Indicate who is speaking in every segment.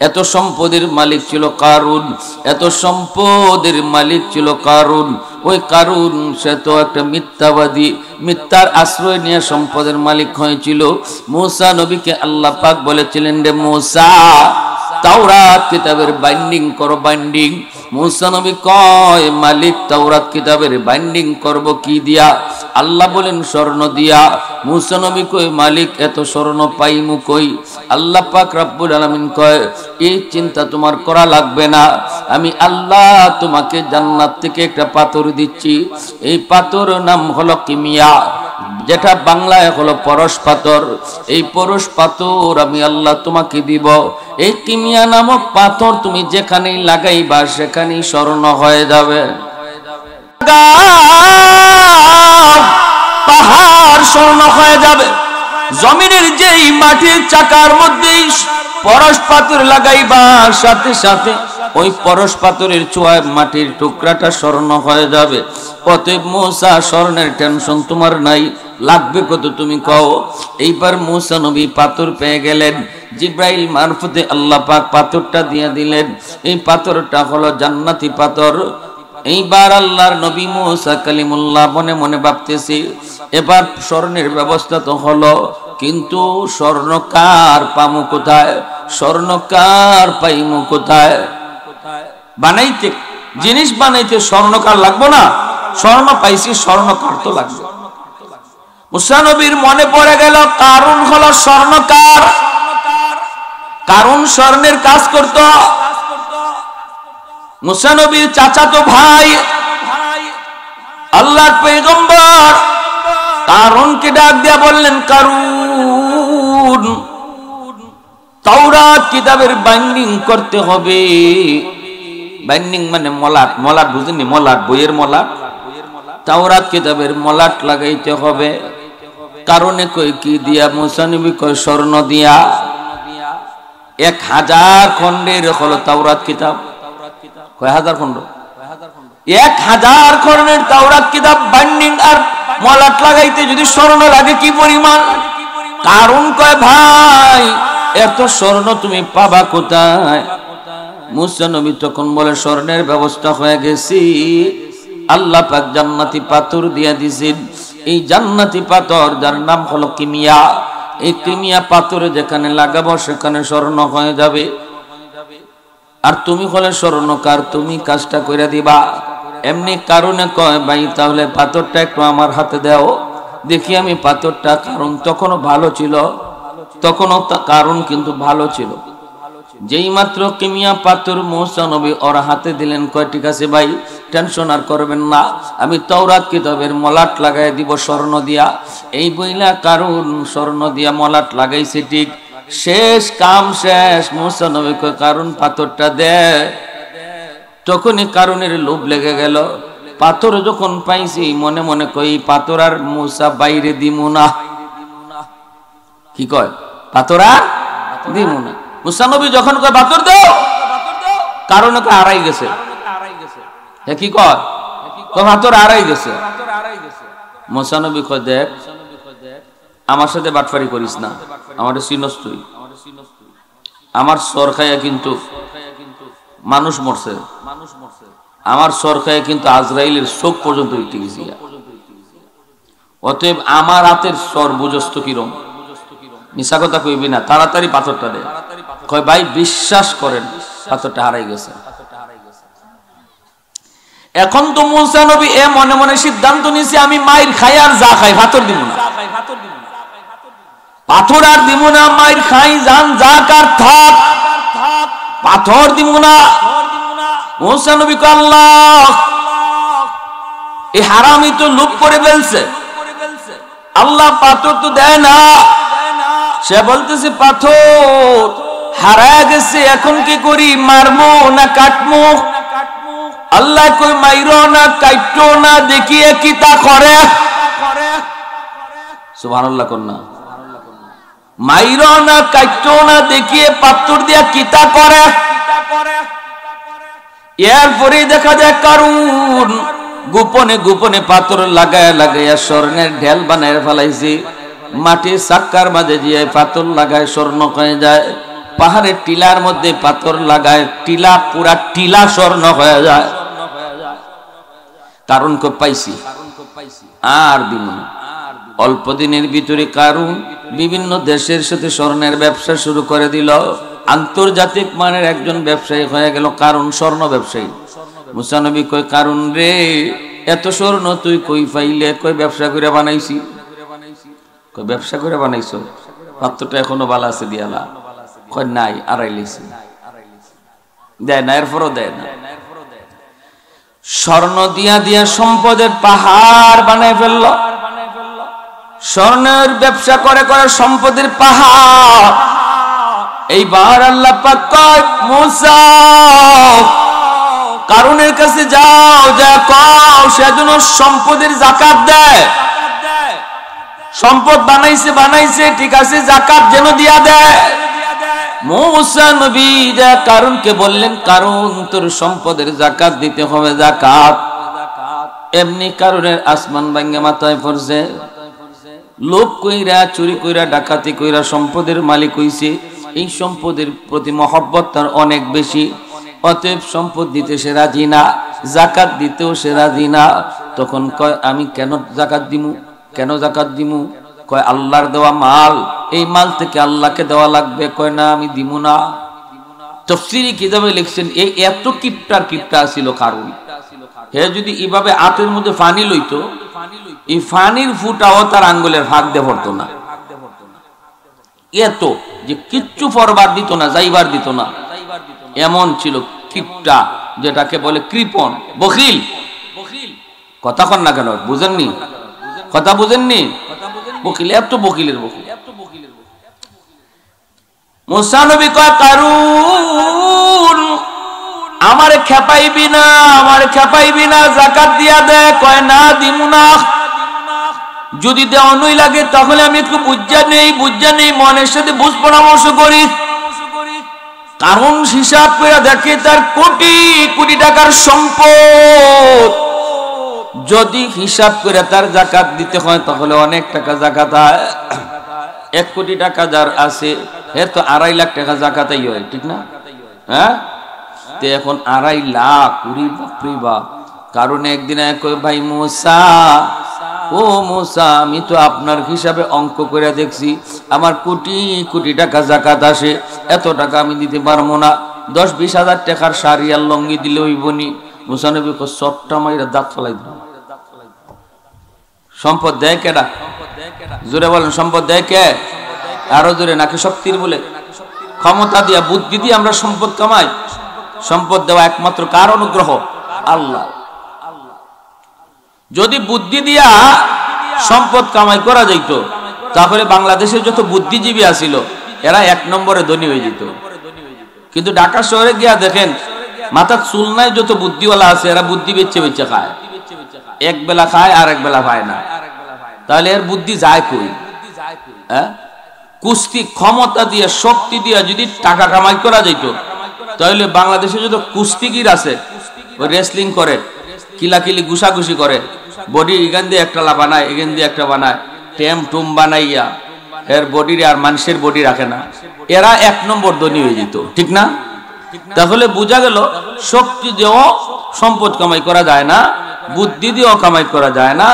Speaker 1: এত সম্পদের মালিক ছিল কারুন, এত সম্পদের মালিক ছিল কারুন। ওই কারুন সে তো একটা মিথ্যাবাদী, মিথ্যার আশ্রয় নিয়ে সম্পদের মালিক হয়েছিল। মূসা নবীকে আল্লাহ পাক বলেছিলেন, রে মূসা তাওরাত কিতাবের বাইন্ডিং করো, বাইন্ডিং। মূসা নবী কয়, মালিক তাওরাত কিতাবের বাইন্ডিং করব কি দিয়া? আল্লাহ বলেন স্বর্ণ দিয়া। মূসা নবী কয়, মালিক এত স্বর্ণ পাইমু কই? আল্লাহ পাক রব্বুল আলামিন কয়, এই চিন্তা তোমার করা লাগবে না, আমি আল্লাহ তোমাকে জান্নাত থেকে একটা পাথর দিচ্ছি। এই পাথর নাম হলো কিমিয়া, যেটা বাংলায় হলো পরশ পাথর। এই পরশ পাথর আমি আল্লাহ তোমাকে দিব। এই কিমিয়া নামক পাথর তুমি যেখানেই লাগাইবা সেখানেই স্বর্ণ হয়ে যাবে। পাহাড় স্বর্ণ হয়ে যাবে। জমিনের যেই মাটির চাকার মধ্যেই পরশ পাথর লাগাইবা, সাথে সাথে ওই পরশ পাথরের চুয়ায় মাটির টুকরাটা স্বর্ণ হয়ে যাবে। অতএব মূসা, স্বর্ণের টেনশন তোমার নাই, লাগবে কত তুমি কও। এইবার মূসা নবী পাথর পেয়ে গেলেন। জিব্রাইল মারফতে আল্লাহ পাক পাথরটা দিয়ে দিলেন। এই পাথরটা হলো জান্নাতি পাথর। এইবার আল্লাহর নবী মূসা কালিমুল্লাহ মনে মনে ভাবতেছি, এবার স্বর্ণের ব্যবস্থা তো হলো, কিন্তু স্বর্ণকার পামু কোথায়? স্বর্ণকার পাইমু কোথায়? বানাইতে, জিনিস বানাইতে স্বর্ণকার লাগবো না? স্বর্ণ পাইছি, স্বর্ণকার তো লাগবে। মূসা নবীর মনে পড়ে গেল কারুন হলো স্বর্ণকার। কারুন স্বর্ণের কাজ করত। মূসা নবীর চাচাতো ভাই আল্লাহর পয়গম্বর কারুনকে ডাক দিয়া বললেন, কারুন তাওরাত কিতাবের বাইন্ডিং করতে হবে। বাইন্ডিং মানে মলাট, মলাট বুঝেননি? মলাট, বইয়ের মলাট। তাওরাত কিতাবের মলাট লাগাইতে হবে। কারণে কই কি দিয়া? মূসা নবী কই স্বর্ণ দিয়া। 1000 খন্ডের হলো তাওরাত কিতাব। কয় হাজার খন্ড? 1000 খন্ডের তাওরাত কিতাব বাইন্ডিং আর মলাট লাগাইতে যদি স্বর্ণ লাগে কি পরিমাণ? কারণ কয়, ভাই এত স্বর্ণ তুমি পাবা কোথায়? মূসা নবী তখন বলে, স্বর্ণের ব্যবস্থা হয়ে গেছি, আল্লাহ পাক জান্নাতি পাথর দিয়া দিয়েছেন। এই জান্নাতি পাথর যার নাম হলো কিমিয়া, এই কিমিয়া পাথরে যেখানে লাগাবো সেখানে স্বর্ণ হয়ে যাবে। আর তুমি হলে স্বর্ণকার, তুমি কাজটা করে দিবা। এমনি কারণে কয়, ভাই তাহলে পাথরটা একটু আমার হাতে দাও দেখি আমি পাথরটা। কারণ তখনও ভালো ছিল, তখনও কারণ কিন্তু ভালো ছিল। যেই মাত্র কিমিয়া পাথর মূসা নবী ওর হাতে দিলেন, কয় ঠিক আছে ভাই, টেনশন আর করবেন না, আমি তাওরাত কিতাবের মলাট লাগাই দিব স্বর্ণ দিয়া। এই বইলা কারণ স্বর্ণ দিয়া মলাট লাগাইছে। ঠিক শেষ, কাম শেষ। মূসা নবী কয়, কারণ পাথরটা দে। তখনই কারণের লোভ লেগে গেল। পাথর যখন পাইছি মনে মনে কই, পাথর আর মূসা বাইরে দিমু না। কি কয়? পাথর আর দিমু না। মূসা নবী যখন কয় পাথর দাও, কারণ ওকে হারাই গেছে। কি কয়? পাথর হারাই গেছে। মূসা নবী কয়, দেখ আমার সাথে বাটফারি করিস না, আমার চিনস তুই। আমার সর খাইয়া কিন্তু মানুষ মরছে, আমার সর খাইয়া কিন্তু আজরাইলের চোখ পর্যন্ত উঠে গেছি। অতএব আমার হাতের সর বুঝস্ত কিরম, মিশা কথা কইবি না, তাড়াতাড়ি পাথরটা দে। কয়, ভাই বিশ্বাস করেন পাথরটা হারাই গেছে। এখন তো মূসা নবী এ মনে মনে সিদ্ধান্ত নিয়েছে, আমি মাইর খাই আর যা খাই, পাথর দিব না, পাথর আর দিব না। মাইর খাই জান যা কার থাক, পাথর দিব না। মূসা নবী কয়, আল্লাহ এই হারামি তো লুপ করে ফেলছে, আল্লাহ পাথর তো দেয় না। সে বলতেছে পাথর হারায় গেছে, এখন কি করি? মারমো না কাটমো? আল্লাহ কই, মাইরো না কাইটো না, দেখিয়ে কি তা করে। সুবহানাল্লাহ কন্যা। মাইরো না কাইটো না, দেখিয়ে পাথর দিয়া কি তা করে। এরপরে দেখা যায় কারুন গোপনে গোপনে পাথর লাগায় লাগাইয়া স্বর্ণের ঢেল বানায় ফেলাইছে। মাটির চাক্কার মাঝে দিয়ে পাথর লাগায় স্বর্ণ হয়ে যায়। পাহাড়ের টিলার মধ্যে পাথর লাগায়, টিলা পুরা টিলা স্বর্ণ হয়ে যায়। কারণ কো পাইছি আর দিব না। অল্প দিনের ভিতরে কারণ বিভিন্ন দেশের সাথে স্বর্ণের ব্যবসা শুরু করে দিল। আন্তর্জাতিক মানের একজন ব্যবসায়ী হয়ে গেল, কারণ স্বর্ণ ব্যবসায়ী। মুসা নবী কই, কারণ রে এত স্বর্ণ তুই কই পাইলে? কই ব্যবসা করে বানাইছি। কই ব্যবসা করে বানাইছো? পাত্রটা এখনো বালা আছে দিয়ালা? কই নাই, আড়াইলেছি। দেয় না, এরপরও দেয় না। স্বর্ণ দিয়া দিয়া সম্পদের পাহাড় বানাই ফেলল। স্বর্ণের ব্যবসা করে করে সম্পদের পাহাড়। এইবার আল্লাহ পাক কয়, মুসা কারুনের কাছে যাও, যা কও সেজন্য সম্পদের যাকাত দেয়। সম্পদ বানাইছে ঠিক আছে, যাকাত যেন দিয়া দেয়। মুসা নবী যা কারুনকে বললেন, কারুন তোর সম্পদের যাকাত দিতে হবে, যাকাত। এমনি কারুনের আসমান ভাঙ্গে মাথায় পড়ছে। লোভ কইরা, চুরি কইরা, ডাকাতি কইরা সম্পদের মালিক হইছে। এই সম্পদের প্রতি মহব্বত তার অনেক বেশি। অতএব সম্পদ দিতে সে রাজি না, যাকাত দিতেও সে রাজি না। তখন কয়, আমি কেন যাকাত দিমু? কেন যাকাত দিমু? কয় আল্লাহর দেওয়া মাল, এই মাল থেকে আল্লাহকে দেওয়া লাগবে। কয় না, আমি দিমু না। তাফসীরে কিতাবে লিখছেন, এই এত কিপটা ছিল কারণ। হে যদি এইভাবে হাতের মধ্যে পানি লইতো, এই পানির ফুটাও তার আঙ্গুলের ভাগ দিয়ে পড়তো না। এত যে কিচ্ছু ফরবার দিত না, যাইবার দিত না, এমন ছিল কিপটা, যেটাকে বলে কৃপণ, বখিল। কথা কন না কেন? বুঝেননি? কথা বুঝেননি? বকিল, এত বকিলের বকিল। মুসা নবী কয়, কারুন আমারে খেপাইবি না, আমারে খেপাইবি না, যাকাত দিয়া দে। কয় না, দিমু না। যদি দেওয়া নই লাগে তাহলে আমি একটু বুঝা নেই মনের সাথে বুঝ পরামর্শ করি। কারণ হিসাব করে দেখে তার কোটি কোটি টাকার সম্পদ। যদি হিসাব করে তার যাকাত দিতে হয় তাহলে অনেক টাকা যাকাত হয়। 1 কোটি টাকা যার আছে এর তো 2.5 লাখ টাকা যাকাতই হয়, ঠিক না? হ্যাঁ, তো এখন 2.5 লাখ, বাপরে বাপ। কারণ একদিন কই, ভাই মুসা, ও মুসা, আমি তো আপনার হিসাবে অঙ্ক করে দেখছি, আমার কোটি কোটি টাকা যাকাত আসে, এত টাকা আমি দিতে পারবো না। 10-20 হাজার টাকার শাড়ি আর লঙ্গি দিলে হইবনি। মুসা নবী কয়, সবটা মাইরা দাঁত ফলাই দিল। সম্পদ দেয় কেডা? জোরে বলেন, সম্পদ দেয় কে? আরো জোরে, নাকি শক্তির বলে? ক্ষমতা দিয়া, বুদ্ধি দিয়ে আমরা সম্পদ কামাই। সম্পদ দেওয়া একমাত্র কার অনুগ্রহ? আল্লাহ। যদি বুদ্ধি দিয়া সম্পদ কামাই করা যাইত তাহলে বাংলাদেশের যত বুদ্ধিজীবী আছিল এরা 1 নম্বরে ধনী হয়ে যেত। কিন্তু ঢাকা শহরে গিয়া দেখেন, মাথার চুল নাই যত বুদ্ধিওয়ালা আছে, এরা বুদ্ধি বেচে বেচে খায়। এক বেলা খায় আর এক বেলা খায় না। তাহলে এর বুদ্ধি যায় কই? হ্যাঁ, কুস্তি ক্ষমতা দিয়ে, শক্তি দিয়ে যদি টাকা কামাই করা যাইত তাহলে বাংলাদেশে যত কুস্তিগির আছে, ওই রেসলিং করে, কিলাকিলি ঘুষাঘুষি করে, বডি এখান দিয়ে একটা বানায়, এখান দিয়ে একটা বানায়, টুম বানাইয়া এর বডির আর মানুষের বডি রাখে না, এরা 1 নম্বর ধনী হয়ে যেত, ঠিক না? তাহলে বোঝা গেল শক্তি দিয়েও সম্পদ কামাই করা যায় না, বুদ্ধি দিয়েও কামাই করা যায় না।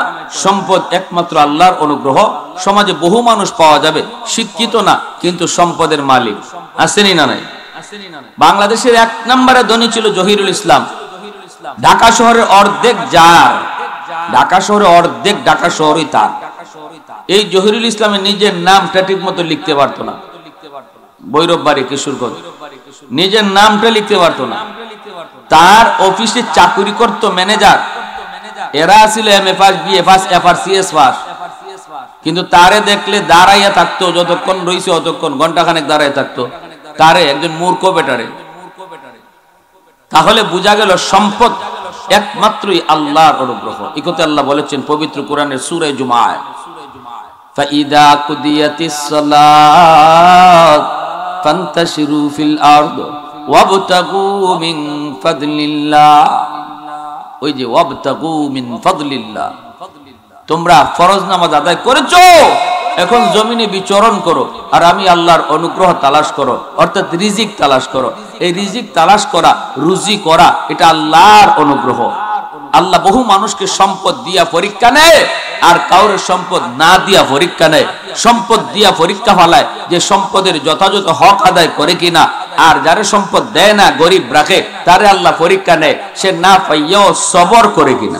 Speaker 1: সম্পদ একমাত্র আল্লাহর অনুগ্রহ। সমাজে বহু মানুষ পাওয়া যাবে শিক্ষিত না কিন্তু সম্পদের মালিক, আসেনি না নাই? বাংলাদেশের 1 নম্বরে ধনী ছিল জহিরুল ইসলাম। ঢাকা শহরের অর্ধেক যার, ঢাকা শহরে অর্ধেক ঢাকা শহরই তার। এই জহিরুল ইসলামের নিজের নামটা ঠিক মতো লিখতে পারতো না। ভৈরব বাড়ি, কিশোরগঞ্জ, নিজের নামটা লিখতে পারতো না। তার অফিসে চাকরি করতো ম্যানেজার, এরা ছিল MA pass, BA pass, FR CS pass, কিন্তু তারে দেখলে দাঁড়াইয়া থাকতো, যতক্ষণ রইছে অতক্ষণ ঘন্টাখানেক দাঁড়াইয়া থাকতো। তারে একজন মূর্খ বেটারে। তাহলে বোঝা গেল সম্পদ একমাত্রই আল্লাহর অনুগ্রহ। এই কথা আল্লাহ বলেছেন পবিত্র কোরআনের সূরা জুমায়, ফাইদা কুদিয়াতিস সালাত ফান্তাশিরু ফিল আরদ ওয়াবতাগু মিন ফাদলিল্লাহ। ওই যে ওয়াবতাগু মিন ফাদলিল্লাহ, তোমরা ফরজ নামাজ আদায় করেছো, এখন জমিনে বিচরণ করো আর আমি আল্লাহর অনুগ্রহ তালাশ করো, অর্থাৎ রিজিক তালাশ করো। এই রিজিক তালাশ করা, রুজি করা, এটা আল্লাহর অনুগ্রহ। আল্লাহ বহু মানুষকে সম্পদ দিয়া পরীক্ষা নেয়, আর কাউরে সম্পদ না দিয়া পরীক্ষা নেয়। সম্পদ দিয়া পরীক্ষা ফলায় যে সম্পদের যথাযথ হক আদায় করে কিনা, আর যারা সম্পদ দেয় না, গরিব রাখে, তারে আল্লাহ পরীক্ষা নেয় সে না পাইয়াও সবর করে কিনা।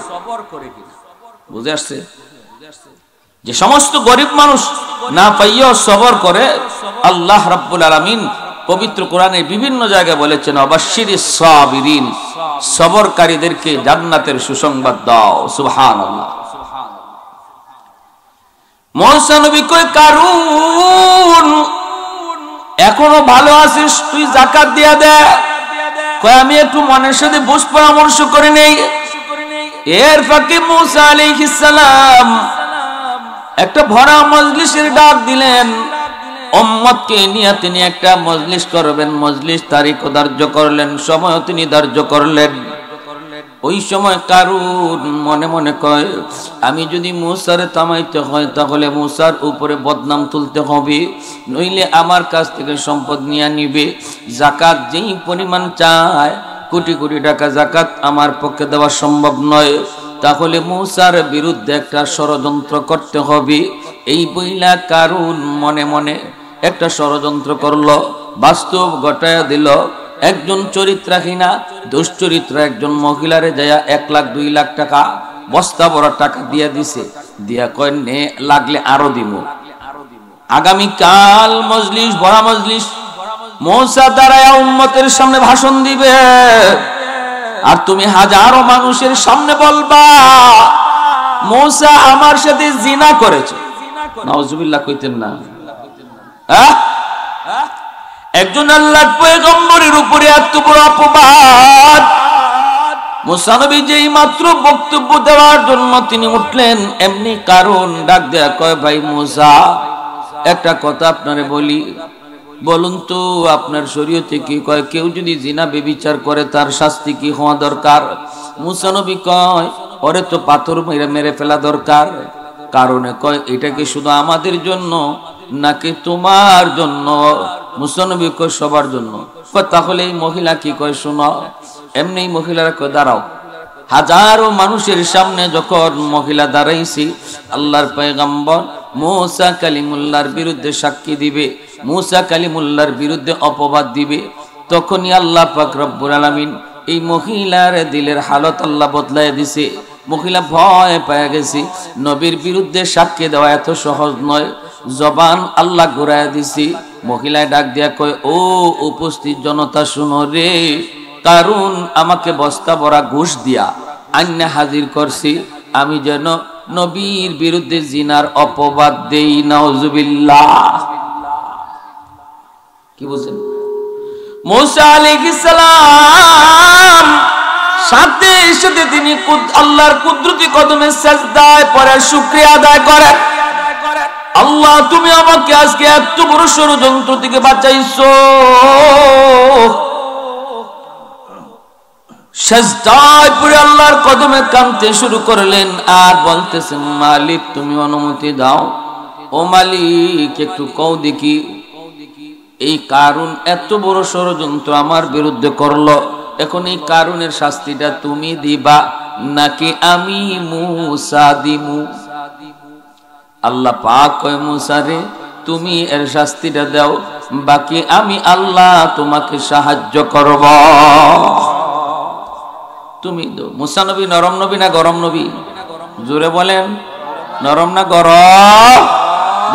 Speaker 1: বুঝে আসছে? যে সমস্ত গরিব মানুষ না পাইয়াও সবর করে, আল্লাহ রাব্বুল আলামিন পবিত্র কোরআনে বিভিন্ন জায়গায় বলেছেন, অবাশশিরিস সাবিরিন, সবরকারীদেরকে জান্নাতের সুসংবাদ দাও। সুবহানাল্লাহ। মুসা নবী কই, কারুন এখনো ভালো আছিস, তুই যাকাত দিয়া দে। কয় আমি একটু মনের সাথে বুঝ পরামর্শ করে নেই। এর ফাঁকে মুসা আলাইহিস সালাম একটা ভরা মজলিসের ডাক দিলেন। উম্মতকে নিয়ে তিনি একটা মজলিস করবেন। মজলিস তারিখ ধার্য করলেন, সময় তিনি ধার্য করলেন। ওই সময় কারুন মনে মনে কয়, আমি যদি মুসারে থামাইতে হয় তাহলে মুসার উপরে বদনাম তুলতে হবে, নইলে আমার কাছ থেকে সম্পদ নিয়ে নিবে। যাকাত যেই পরিমাণ চায়, কোটি কোটি টাকা যাকাত আমার পক্ষে দেওয়া সম্ভব নয়। তাহলে মুসার বিরুদ্ধে একটা ষড়যন্ত্র করতে হবে। এই বইলা কারুন মনে মনে একটা ষড়যন্ত্র করলো, বাস্তব ঘটায়া দিল। একজন চরিত্রহীনা দুশ্চরিত্র একজন মহিলারে যায়া 1 লাখ 2 লাখ টাকা বস্তা ভরা টাকা দিয়া দিছে। দিয়া কয়, নে লাগলে আরো দিমু। আগামী কাল মজলিস, বড় মজলিস, মুসা দাঁড়ায়া উম্মতের সামনে ভাষণ দিবে, আর তুমি হাজারো মানুষের সামনে বলবা মুসা আমার সাথে জিনা করেছে। নাউজুবিল্লাহ কইতেন না? একজন আল্লাহর পয়গম্বরের উপরে এত বড় অপবাদ। মুসা নবী যেই মাত্র বক্তব্য দেওয়ার জন্য তিনি উঠলেন, এমনি কারণ ডাক দেয়া কয়, ভাই মুসা, একটা কথা আপনারে বলি, বলুন তো আপনার শরীয়তে কি কয় কেউ যদি জিনা বেবিচার করে তার শাস্তি কি হওয়া দরকার? মুসা নবী কয়, ওরে তো পাথর মেরে ফেলা দরকার। কারণে কয়, এটা কি শুধু আমাদের জন্য নাকি তোমার জন্য? মুসা নবী কয়, সবার জন্য। তাহলে এই মহিলা কি কয় শোনো। এমনি মহিলারা কয়, দাঁড়াও। হাজারো মানুষের সামনে যখন মহিলা দাঁড়াইছি, আল্লাহর পয়গম্বর মুসা কালিমুল্লাহর বিরুদ্ধে সাক্ষী দিবে, মুসা কালিমুল্লাহর বিরুদ্ধে অপবাদ দিবে, তখনই আল্লাহ পাক রব্বুল আলামিন এই মহিলার দিলের হালত আল্লাহ বদলায় দিছে। মহিলা ভয় পেয়ে গেছে, নবীর বিরুদ্ধে সাক্ষী দেওয়া এত সহজ নয়। জবান আল্লাহ ঘুরাইয়া দিছি। মহিলায় ডাক দিয়া কয়, ও উপস্থিত জনতা শুনো রে, কারণ আমাকে বস্তা ভরা ঘুষ দিয়া আইনা হাজির করছি, আমি যেন নবীর বিরুদ্ধে জিনার অপবাদ দেই। নাউজুবিল্লাহ। কি বলছেন? মুসা আলাইহিস সালাম সাথে সাথে তিনি আল্লাহর কুদরতি কদমে সিজদায় পড়ে শুকরিয়া আদায় করেন। আল্লাহ, তুমি আমাকে আজকে এত বড় ষড়যন্ত্র থেকে বাঁচাইছো। সিজদায় পড়ে আল্লাহর কদমে কাঁদতে শুরু করলেন আর বলতেছেন, মালিক তুমি অনুমতি দাও। ও মালিক, একটু কও দেখি, এই কারণ এত বড় ষড়যন্ত্র আমার বিরুদ্ধে করলো, এখন এই কারণের শাস্তিটা তুমি দিবা নাকি আমি মুসা দিমু? আল্লাহ পাক কয়, মুসা রে, তুমি এর শাস্তিটা দাও, বাকি আমি আল্লাহ তোমাকে সাহায্য করব। তুমি দাও। মুসা নবী নরম নবী না গরম নবী? জোরে বলেন, নরম না গরম?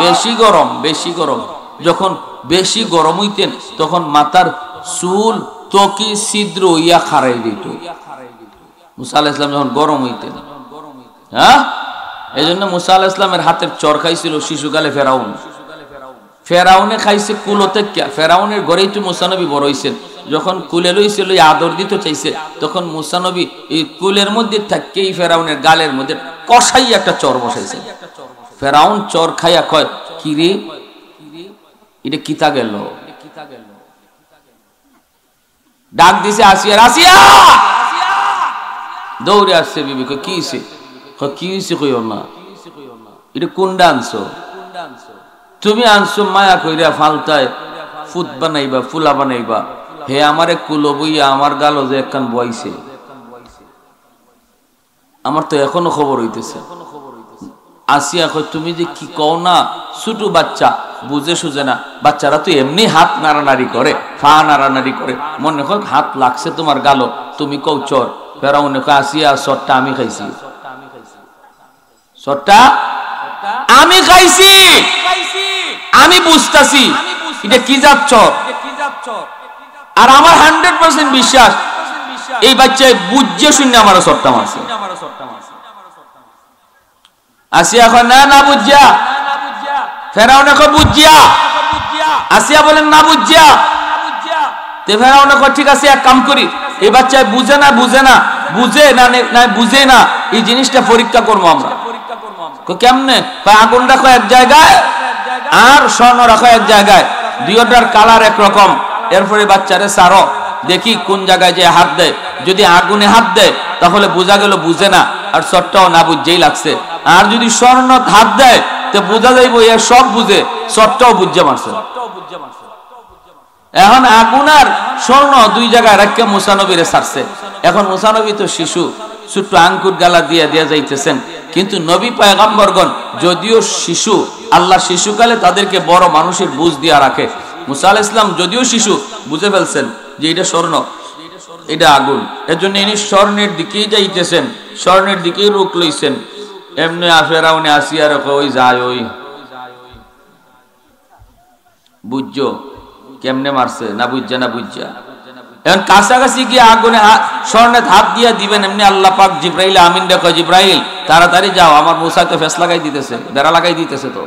Speaker 1: বেশি গরম, বেশি গরম। যখন বেশি গরম হইতেন তখন মাথার চুল ত্বকি ছিদ্র ইয়া খারাই দিত। মুসা আলাইহিস সালাম যখন গরম হইতেন, হ্যাঁ, এই জন্য মুসা আলাইহিস সালামের হাতের চর খাইছিল শিশুকালে ফেরাউন। ফেরাউনে খাইছে কুলতে, ফেরাউনের ঘরেই তো মুসা নবী বড় হইছেন। যখন কুলে লইছিল আদর দিতে চাইছে, তখন মুসা নবী এই কুলের মধ্যে থাকেই ফেরাউনের গালের মধ্যে কষাই একটা চর বসাইছে। ফেরাউন চর খাইয়া কয়, কি রে, এটা কিতা গেল? ডাক দিছে আসিয়া, আসিয়া দৌড়ে আসছে। বিবি কয়, কি হইছে? কি হইছে কইও না, এটা কোন ডান্স? তুমি আনছো মায়া কইরা ফালতায় ফুট বানাইবা, ফুলা বানাইবা, হে আমারে কুলো বইয়া আমার গালো যে একখান বইছে। আমার তো এখনো খবর হইতেছে। আসিয়া কই তুমি যে কি কও না, ছোট বাচ্চা বুঝে সুঝে না, বাচ্চারা তো এমনি হাত নাড়ানাড়ি করে, ফা নাড়ানাড়ি করে, মনে হয় হাত লাগছে তোমার গালো, তুমি কও চর। ফেরাউনে কয় আসিয়া চরটা আমি খাইছি, চরটা আমি খাইছি, আমি বুঝতাছি এটা কি জাত চর। আর আমার 100% বিশ্বাস এই বাচ্চায় বুঝে শুনে আমার চরটা মারছে। আসিয়া কয় না না বুঝিয়া, ফেরাউনে কয় বুঝিয়া, আসিয়া বলেন না বুঝিয়া। তে ফেরাউনে কয় ঠিক আছে এক কাম করি, এই বাচ্চায় বুঝে না বুঝে না বুঝে না না বুঝে না এই জিনিসটা পরীক্ষা করবো আমরা। কেমনে? আগুন রাখো এক জায়গায় আর স্বর্ণ রাখো এক জায়গায়, দুইটার কালার একরকম, এরপরে বাচ্চারে সারো, দেখি কোন জায়গায় যে হাত দেয়। যদি আগুনে হাত দেয় তাহলে বোঝা গেল বুঝে না, আর চরটাও না বুঝেই লাগছে। আর যদি স্বর্ণ হাত দেয় তো বোঝা যাইব এ সব বুঝে, চরটাও বুঝে মারছে। এখন আগুন আর স্বর্ণ দুই জায়গায় রাখিয়া মুসা নবীরে ছাড়ছে। এখন মুসা নবী তো শিশু, ছোট্ট আঙ্কুর গালা দিয়ে দিয়া যাইতেছেন, কিন্তু নবী পয়গম্বরগণ যদিও শিশু, আল্লাহ শিশুকালে তাদেরকে বড় মানুষের বুঝ দিয়া রাখে। মুসা আলাইহিস সালাম যদিও শিশু, বুঝে ফেলছেন যে এটা স্বর্ণ, এটা আগুন, এর জন্য ইনি স্বর্ণের দিকেই যাইতেছেন, স্বর্ণের দিকেই রুখ লইছেন। এমনি ফেরাউনে আসিয়া রাখো ওই যায়, ওই বুঝছো কেমনে মারছে, না বুঝছে না বুঝছা। এখন কাছাকাছি গিয়ে আগুনে স্বর্ণে হাত দিয়া দিবেন, এমনি আল্লাহ পাক জিব্রাইল আমিন দেখো, জিব্রাইল তাড়াতাড়ি যাও, আমার মুসাকে ফেস লাগাই দিতেছে, বেড়া লাগাই দিতেছে। তো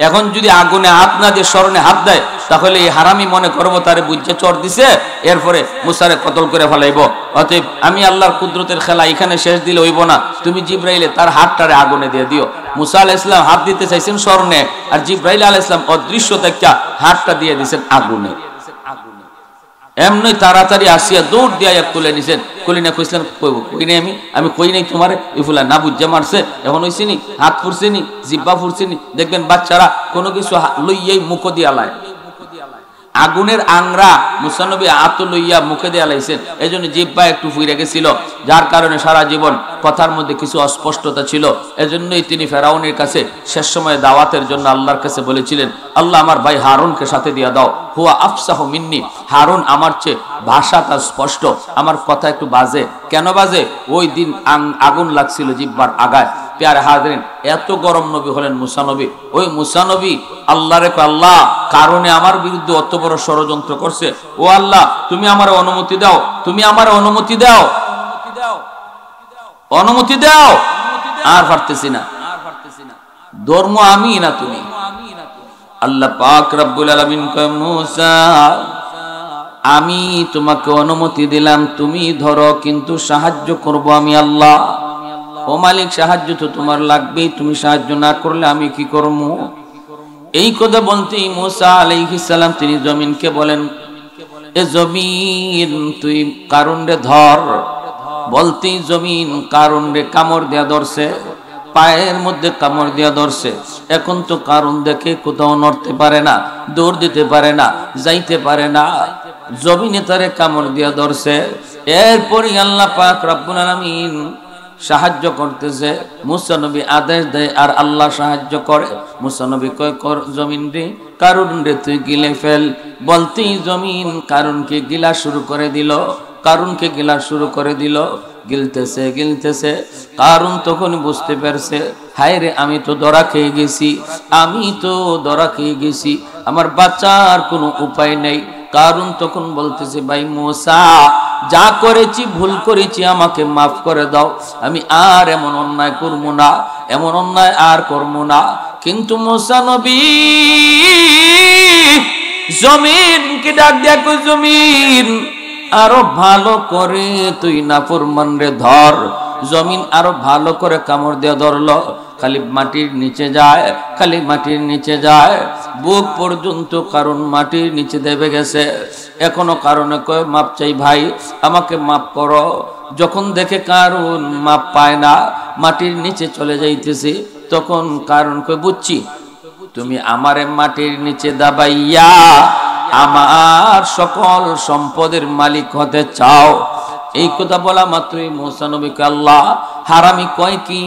Speaker 1: এখন যদি আগুনে হাত না দিয়ে স্বর্ণে হাত দেয় তাহলে এই হারামি মনে করবো তারে বুঝছে চর দিছে, এরপরে মুসারে কতল করে ফেলাইব। অতএব আমি আল্লাহর কুদরতের খেলা এখানে শেষ দিলে হইব না, তুমি জিব্রাইলে তার হাতটারে আগুনে দিয়ে দিও। মুসা আলাইহিস সালাম হাত দিতে চাইছেন স্বর্ণে, আর জিব্রাইল আলাইহিস সালাম অদৃশ্য থেকে হাতটা দিয়ে দিয়েছেন আগুনে। এমনি তাড়াতাড়ি আসিয়া দৌড় দিয়া তুলে নিছেন, কলি না কইছিলেন কই নাই আমি কই নাই তোমারে, এই ফুলা না বুঝে মারছে। এখন হইছিনি হাত ফুরছেনি, জিব্বা ফুরছেনি, দেখবেন বাচ্চারা কোনো কিছু লইয়াই মুখ দিয়া লায়। আগুনের আংরা মুসা নবী হাত লইয়া মুখে দিয়া লাইছেন, এই জন্য জিব্বা একটু ফুইরে গেছিল, যার কারণে সারা জীবন কথার মধ্যে কিছু অস্পষ্টতা ছিল। এজন্যই তিনি ফেরাউনের কাছে শেষ সময়ে দাওয়াতের জন্য আল্লাহর কাছে বলেছিলেন, আল্লাহ আমার ভাই হারুনকে সাথে দিয়া দাও, হুয়া আফসাহু মিন্নি, হারুন আমার চেয়ে ভাষা তার স্পষ্ট, আমার কথা একটু বাজে। কেন বাজে? ওই দিন আগুন লাগছিল জিব্বার আগায়। প্যারে হাজরিন, এত গরম নবী হলেন মুসা নবী। ওই মুসা নবী আল্লাহরে আল্লাহ কারণে আমার বিরুদ্ধে অত বড় ষড়যন্ত্র করছে, ও আল্লাহ তুমি আমার অনুমতি দাও, তুমি আমার অনুমতি দাও, অনুমতি দাও। আর পারতেছি না, ধর্ম আমি না তুমি। আল্লাহ পাক রব্বুল আলামিন কয় মুসা আমি তোমাকে অনুমতি দিলাম, তুমি ধরো, কিন্তু সাহায্য করব আমি আল্লাহ। ও মালিক সাহায্য তো তোমার লাগবেই, তুমি সাহায্য না করলে আমি কি করব? এই কথা বলতেই মুসা আলাইহিস সালাম তিনি জমিনকে বলেন, এ জমিন তুই কারুনরে ধর। বলতেই জমিন কারুনরে কামড় দেয়া ধরছে, পায়ের মধ্যে কামড় দেয়া ধরছে। এখন তো কারুন দেখে কোথাও নড়তে পারে না, দৌড় দিতে পারে না, যাইতে পারে না, জমিনে তারে কামড় দেয়া ধরছে। এরপরই আল্লাহ পাক রব্বুল আলামিন সাহায্য করতেছে, মুসা নবী আদেশ দেয় আর আল্লাহ সাহায্য করে। মুসা নবী কয় কর জমিন রে, কারুন রে তুই গিলে ফেল। বলতেই জমিন কারুনকে গিলা শুরু করে দিল, কারুনকে গিলা শুরু করে দিল। গিলতেছে গিলতেছে, কারুন তখন বুঝতে পারছে, হায় রে আমি তো ধরা খেয়ে গেছি, আমি তো ধরা খেয়ে গেছি, আমার বাঁচার কোনো উপায় নেই। কারুন তখন বলতেছে, ভাই মুসা যা করেছি ভুল করেছি, আমাকে মাফ করে দাও, আমি আর এমন অন্যায় করব না, এমন অন্যায় আর করব না। কিন্তু মুসা নবী জমিনকে ডাক দেখো, জমিন আরো ভালো করে তুই নাফরমান রে ধর। জমিন আরো ভালো করে কামড় দিয়ে ধরলো, খালি মাটির নিচে যায়, খালি মাটির নিচে যায়, বুক পর্যন্ত কারণ মাটির নিচে দেবে গেছে। এখনো কারণে কয় মাপ চাই ভাই, আমাকে মাপ করো। যখন দেখে কারণ মাপ পায় না, মাটির নিচে চলে যাইতেছে, তখন কারণ কয় বুঝছি তুমি আমারে মাটির নিচে দাবাইয়া আমার সকল সম্পদের মালিক হতে চাও। এই কথা বলা মাত্রই মুসা নবীকে আল্লাহ হারামি কয় কি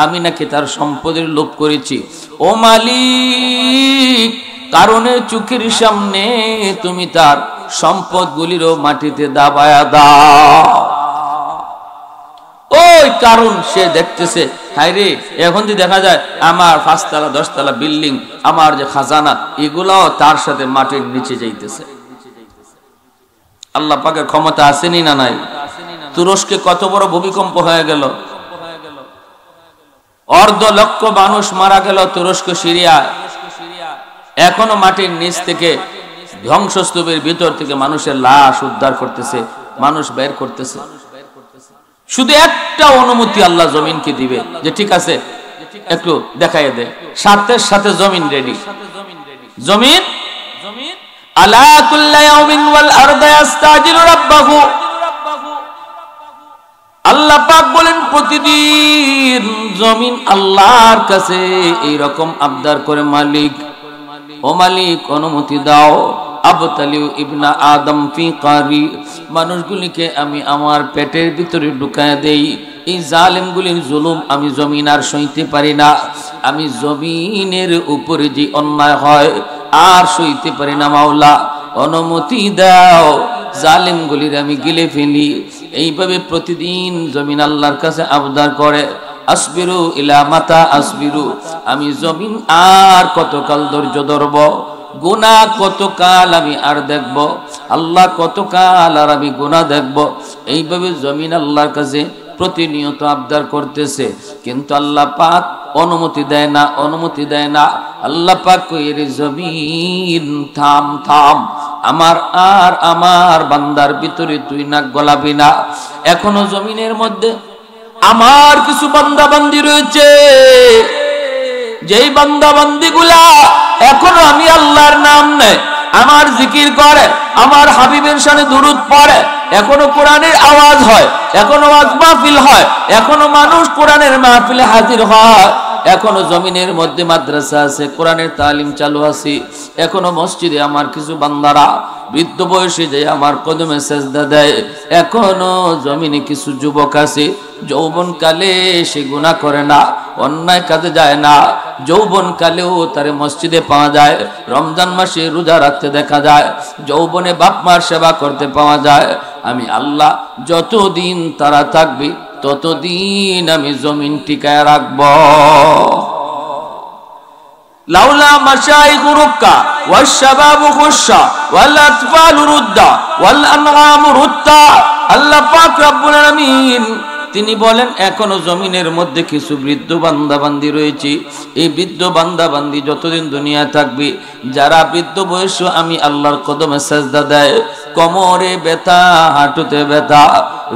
Speaker 1: আমি নাকি তার সম্পদের লোভ করেছি? ও মালিক, কারণের চোখের সামনে তুমি তার সম্পদগুলিরও মাটিতে দাবায়া দাও। ওই কারণ সে দেখতেছে, হায় রে, এখন যদি দেখা যায় আমার 5 তলা 10 তলা বিল্ডিং, আমার যে খাজানা, এগুলাও তার সাথে মাটির নিচে যাইতেছে। আল্লাহ পাকের ক্ষমতা আসেনি না নাই? তুরস্কে কত বড় ভূমিকম্প হয়ে গেল, 1.5 লক্ষ মানুষ মারা গেল তুরস্ক সিরিয়া। এখনো মাটির নিচ থেকে ধ্বংসস্তূপের ভিতর থেকে মানুষের লাশ উদ্ধার করতেছে, মানুষ বের করতেছে। শুধু একটা অনুমতি আল্লাহ জমিনকে দিবে যে ঠিক আছে একটু দেখাই দে, সাথে সাথে জমিন রেডি। জমিন আলা কুল্লা ইয়াউমিন ওয়াল আরদু ইস্তাজিলু রাব্বাহু। আল্লাহ পাক বলেন প্রতিদিন জমিন আল্লাহর কাছে এই রকম আবদার করে, মালিক ও মালিক অনুমতি দাও, আবতালিউ ইবনা আদম ফি কারি, মানুষগুলিকে আমি আমার পেটের ভিতরে ঢুকায় দেই। এই জালেমগুলির জুলুম আমি জমিন আর সইতে পারি না, আমি জমিনের উপরে যে অন্যায় হয় আর সইতে পারি না। মাওলা অনুমতি দাও, জালেমগুলির আমি গিলে ফেলি। এইভাবে প্রতিদিন জমিন আল্লাহর কাছে আবদার করে। আসবিরু ইলা মাতা আসবিরু, আমি জমিন আর কতকাল ধৈর্য ধরব? গুনাহ কতকাল আমি আর দেখব? আল্লাহ কতকাল আর আমি গুনাহ দেখব? এইভাবে জমিন আল্লাহর কাছে প্রতিনিয়ত আবদার করতেছে, কিন্তু আল্লাহ পাক অনুমতি দেয় না, অনুমতি দেয় না। আল্লাহ পাক কইরে, জমিন থাম থাম, আমার বান্দার ভিতরে তুই নাক গলাবি না। এখনো জমিনের মধ্যে আমার কিছু বান্দা বান্দি রয়েছে, যেই বান্দা বান্দি গুলা এখনো আমি আল্লাহর নাম নেয়, আমার জিকির করে, আমার হাবিবের শানে দুরূদ পড়ে, এখনো কোরআনের আওয়াজ হয়, এখনো ওয়াজ মাহফিল হয়, এখনো মানুষ কোরআনের মাহফিলে হাজির হয়, এখনো জমিনের মধ্যে মাদ্রাসা আছে, কোরআনের তালিম চালু আছে, এখনো মসজিদে আমার কিছু বান্দারা বৃদ্ধ বয়সে যে আমার কদমে সেজদা দেয়, এখনো জমিনে কিছু যুবক আছে যৌবন কালে সে গুনাহ করে না, অন্যায় কাজে যায় না, যৌবন কালেও তারে মসজিদে পাওয়া যায়, রমজান মাসে রোজা রাখতে দেখা যায়, যৌবনে বাপ মার সেবা করতে পাওয়া যায়। আমি আল্লাহ যতদিন তারা থাকবে ততদিন আমি জমিন টিকায় রাখব। লাউলা মাশাইখু রুক্কা ওয়াশ শাবাবু খুশা ওয়াল আতফালু রুদ্দা ওয়াল আনআমু রুত্তা। আল্লাহ পাক রব্বুল আলামিন তিনি বলেন, এখনো জমিনের মধ্যে কিছু বৃদ্ধ বান্দাবান্দি রয়েছে। এই বৃদ্ধ বান্দাবান্দি যতদিন দুনিয়া থাকবে, যারা বৃদ্ধ বয়স আমি আল্লাহর কদমে সেজদা দেয়, কোমরে ব্যথা, হাঁটুতে ব্যথা,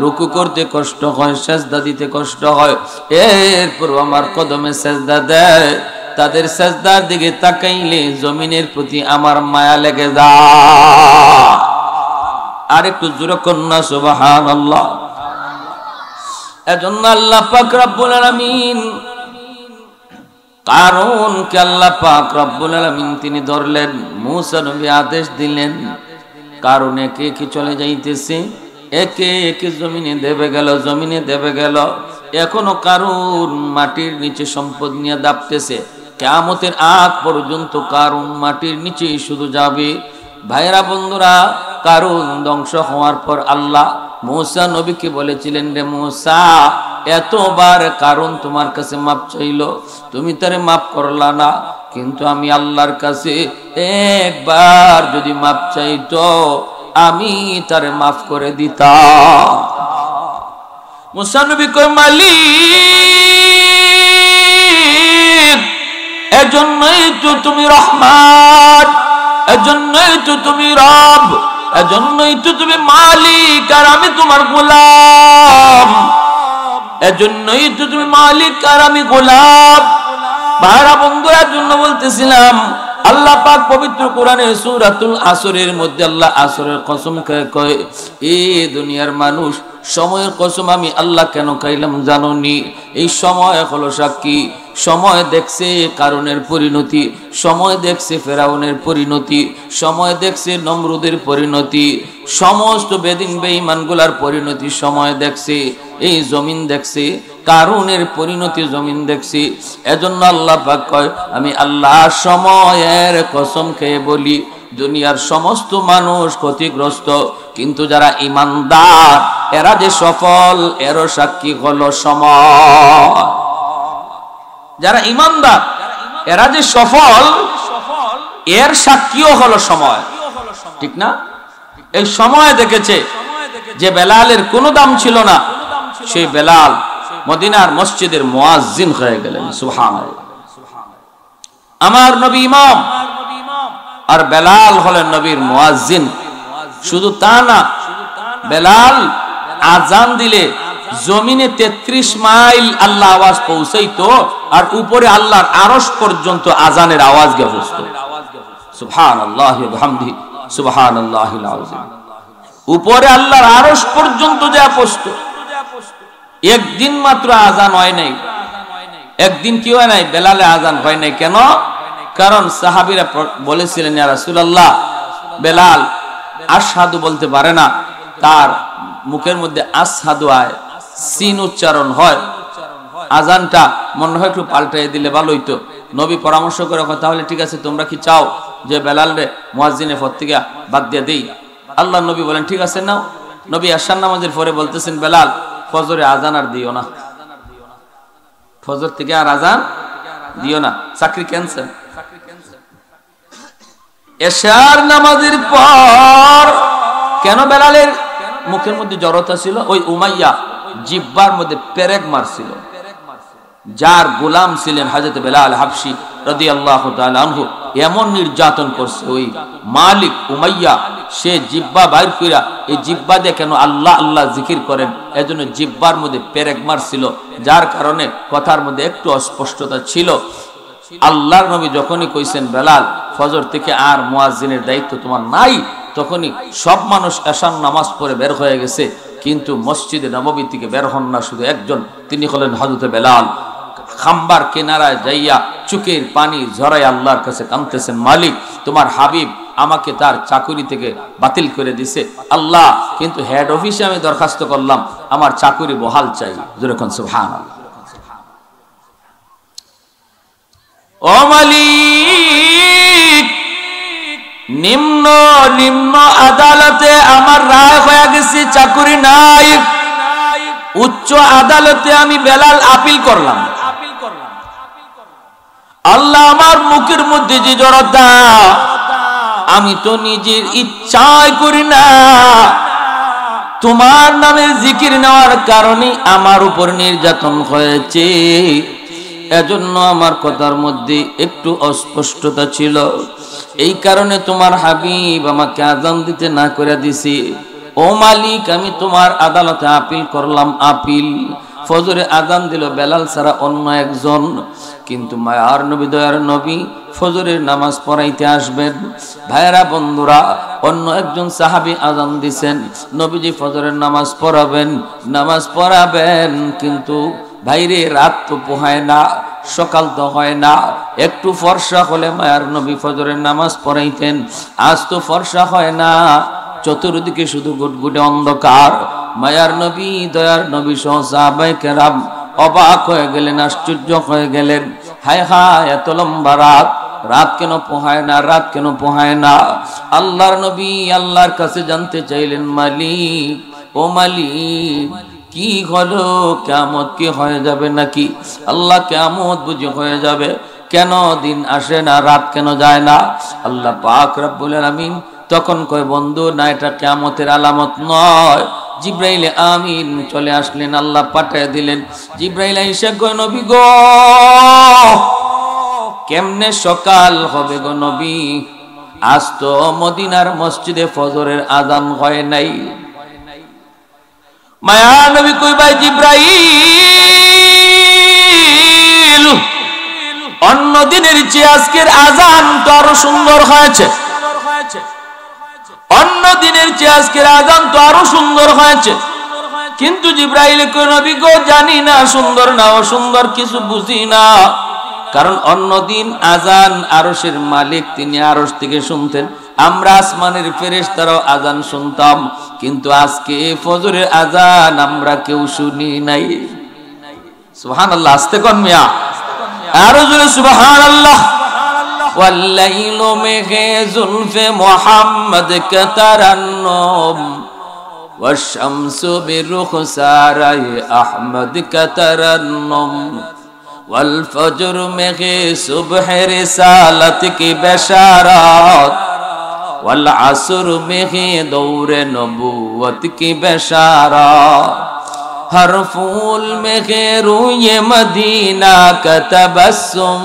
Speaker 1: রুকু করতে কষ্ট হয়, সেজদা দিতে কষ্ট হয়, এরপর আমার কদমে সেজদা দেয়, তাদের সেজদার দিকে তাকাইলে জমিনের প্রতি আমার মায়া লেগে যায়। আর একটু জোরে কন্যা সুবহানাল্লাহ। এজন্য আল্লাহ পাক রব্বুল আলামিন কারণ কে আল্লাহ পাক রব্বুল আলামিন তিনি ধরলেন, মুসা নবী আদেশ দিলেন, কারণ একে একে চলে যাইতেছে, একে একে জমিনে দেবে গেল, জমিনে দেবে গেল। এখনো কারণ মাটির নিচে সম্পদ নিয়ে দাপতেছে, কিয়ামতের আগ পর্যন্ত কারণ মাটির নিচেই শুধু যাবে। ভাইরা বন্ধুরা, কারণ ধ্বংস হওয়ার পর আল্লাহ মুসা নবীকে বলেছিলেন, রে মুসা, এতবার কারণ তোমার কাছে মাপ চাইল, তুমি তারে মাপ করলা না, কিন্তু আমি আল্লাহর কাছে একবার যদি মাপ চাইতো আমি তারে মাফ করে দিতাম। মুসা নবী কয়, মালিক, এজন্যই তো তুমি রহমান, এজন্যই তো তুমি রব, এজন্যই তো তুমি মালিক আর আমি তোমার গোলাম, এজন্যই তো তুমি মালিক আর আমি গোলাম। ভাইরা বন্ধুরা, জন্য বলতেছিলাম আল্লাহ পাক পবিত্র কোরআনে সূরাতুল আসরের মধ্যে আল্লাহ আসরের কসম খেয়ে কয়, এ দুনিয়ার মানুষ, সময়ের কসম আমি আল্লাহ কেন খাইলাম জানোনি? এই সময় হলো সাক্ষী। সময় দেখছে কারণের পরিণতি, সময় দেখছে ফেরাউনের পরিণতি, সময় দেখছে নমরুদের পরিণতি, সমস্ত বেদিন বেঈমানগুলার পরিণতি সময় দেখছে। এই জমিন দেখছে কারণের পরিণতি, জমিন দেখছি। এজন্য আল্লাহ পাক কয়, আমি আল্লাহ সময়ের কসম খেয়ে বলি, দুনিয়ার সমস্ত মানুষ ক্ষতিগ্রস্ত, কিন্তু যারা ঈমানদার এরা যে সফল, এরও সাক্ষী হলো সময়। যারা ঈমানদার এরা যে সফল, এর সাক্ষীও হলো সময়। ঠিক না? এই সময় দেখেছে যে বেলালের কোনো দাম ছিল না, সেই বেলাল মদিনার মসজিদের মুয়াজ্জিন হয়ে গেলেন। সুবহানাল্লাহ। আমার নবী ইমাম আর বেলাল হলেন নবীর মুয়াজ্জিন। শুধু তা না, বেলাল আজান দিলে জমিনে 33 মাইল আল্লাহ আওয়াজ পৌঁছাইতো, আর উপরে আল্লাহর আরশ পর্যন্ত আজানের আওয়াজ গিয়ে পৌঁছতো। সুবহানাল্লাহি ওয়া বিহামদিহি সুবহানাল্লাহিল আযীম। উপরে আল্লাহর আরশ পর্যন্ত যা পৌঁছতো। একদিন মাত্র আজান হয় নাই, একদিন কি হয় নাই, বেলালে আজান হয় নাই। কেন? কারণ সাহাবীরা বলেছিলেন, ইয়া রাসূলুল্লাহ, বেলাল আশহাদু বলতে পারে না, তার মুখের মধ্যে আশহাদু আয়, সিন উচ্চারণ হয়, আজানটা মনে হয় একটু পাল্টাই দিলে ভালো হইতো। নবী পরামর্শ করে, তাহলে ঠিক আছে, তোমরা কি চাও যে বেলাল রে মুয়াজ্জিনের পদ থেকে বাদ দিয়ে দেই? আল্লাহ নবী বলেন, ঠিক আছে নাও। নবী আশার নামাজের পরে বলতেছেন, বেলাল ফজরে আজান আর দিও না, ফজর থেকে আর আজান দিও না, চাকরি ক্যান্সেল। এশার নামাজের পর কেন বেলালের মুখের মধ্যে জড়তা ছিল? ওই উমাইয়া জিহ্বার মধ্যে পেরেক মারছিল, যার গোলাম ছিলেন হযরত বেলাল হাবশী রাদিয়াল্লাহু তাআলা আনহু। এমন নির্যাতন করছে ওই মালিক উমাইয়া, সে জিহ্বা বাইর কইরা, এই জিহ্বা দিয়ে কেন আল্লাহ আল্লাহ জিকির করেন, এজন্য জিহ্বার মধ্যে পেরেক মারছিল, যার কারণে কথার মধ্যে একটু অস্পষ্টতা ছিল। আল্লাহর নবী যখনই কইছেন, বেলাল ফজর থেকে আর মুয়াজ্জিনের দায়িত্ব তোমার নাই, তখনই সব মানুষ এশার নামাজ পড়ে বের হয়ে গেছে, কিন্তু মসজিদে নববী থেকে বের হন না শুধু একজন, তিনি হলেন হযরত বেলাল। খাম্বার কিনারায় যাইয়া চোখের পানি ঝরাই আল্লাহর কাছে কাঁদতেছেন, মালিক তোমার হাবিব আমাকে তার চাকুরি থেকে বাতিল করে দিছে আল্লাহ, কিন্তু হেড অফিসে আমি দরখাস্ত করলাম, আমার চাকুরি বহাল চাই। যেরকম সুবহানাল্লাহ। ও মালিক, নিম্ন নিম্ন আদালতে আমার রায় হয়ে গেছে, চাকুরি নাই। উচ্চ আদালতে আমি বেলাল আপিল করলাম। আল্লাহ আমার মুখের মধ্যে যে জড়তা, আমি তো নিজের ইচ্ছায় করি না, তোমার নামের জিকির নেওয়ার কারণে আমার উপর নির্যাতন হয়েছে। এজন্য আমার কথার মধ্যে একটু অস্পষ্টতা ছিল, এই কারণে তোমার হাবিব আমাকে আজান দিতে না করে দিছি। ও মালিক, আমি তোমার আদালতে আপিল করলাম। আপিল ফজরে আজান দিল বেলাল ছাড়া অন্য একজন, কিন্তু মায়ার নবী দয়ার নবী ফজরের নামাজ পড়াইতে আসবেন। ভাইরা বন্ধুরা, অন্য একজন সাহাবী আজান দিছেন, নবীজি ফজরের নামাজ পড়াবেন, কিন্তু ভাইরে রাত তো পোহায় না, সকাল তো হয় না, একটু ফর্সা হলে মায়ার নবী ফজরের নামাজ পড়াইতেন। আজ তো ফর্সা হয় না, চতুর্দিকে শুধু গুটগুটে অন্ধকার। মায়ার নবী দয়ার নবী সহ সাহাবায়ে কেরাম অবাক হয়ে গেলেন, আশ্চর্য হয়ে গেলেন। হায় হায়, এত লম্বা রাত, রাত কেন পোহায় না, রাত কেন পোহায় না? আল্লাহর নবী আল্লাহর কাছে জানতে চাইলেন, মালিক ও মালিক, কি হলো? কিয়ামত কি হয়ে যাবে নাকি? আল্লাহ, কিয়ামত বুঝি হয়ে যাবে, কেন দিন আসে না, রাত কেন যায় না? আল্লাহ পাক রব্বুল আলামিন তখন কয়, বন্ধু না, এটা কিয়ামতের আলামত নয়। জিব্রাইল আমিন চলে আসলেন, আল্লাহ পাঠিয়ে দিলেন। জিব্রাইল আইসা কয়, নবী গো, কেমনে সকাল হবে গো নবী? আজ তো মদিনার মসজিদে ফজরের আজান হয় নাই। মায়া নবী কই, ভাই জিব্রাইল, ও অন্য দিনের চেয়ে আজকের আজান তো আরো সুন্দর হয়েছে, অন্য দিনের চেয়ে আজকের আজান তো আরো সুন্দর হয়েছে। কিন্তু জিবরাইল কই নবী গো জানি না সুন্দর না অসুন্দর, কিছু বুঝি না। কারণ অন্য দিন আজান আরশের মালিক তিনি আরশ থেকে শুনতেন, আমরা আসমানের ফেরেশতারাও আজান শুনতাম, কিন্তু আজকে ফজরের আজান আমরা কেউ শুনি নাই। সুবহানাল্লাহ, আস্তে কোন মিয়া, আরো জোরে সুবহানাল্লাহ। ওয়াল্লাইলু মেঘে জুলফে মুহাম্মদ কে তারান্নুম ওয়াশ-শামসু বিরুখসারায়ে আহমদ কে তারান্নুম ওয়াল ফজর মেঘে সুবহে রিসালাত কি বেশারাত ওয়াল আসর মেঘে দৌরে নবুয়ত কি বেশারাত हर फूल में रूए मदीना का तबस्सुम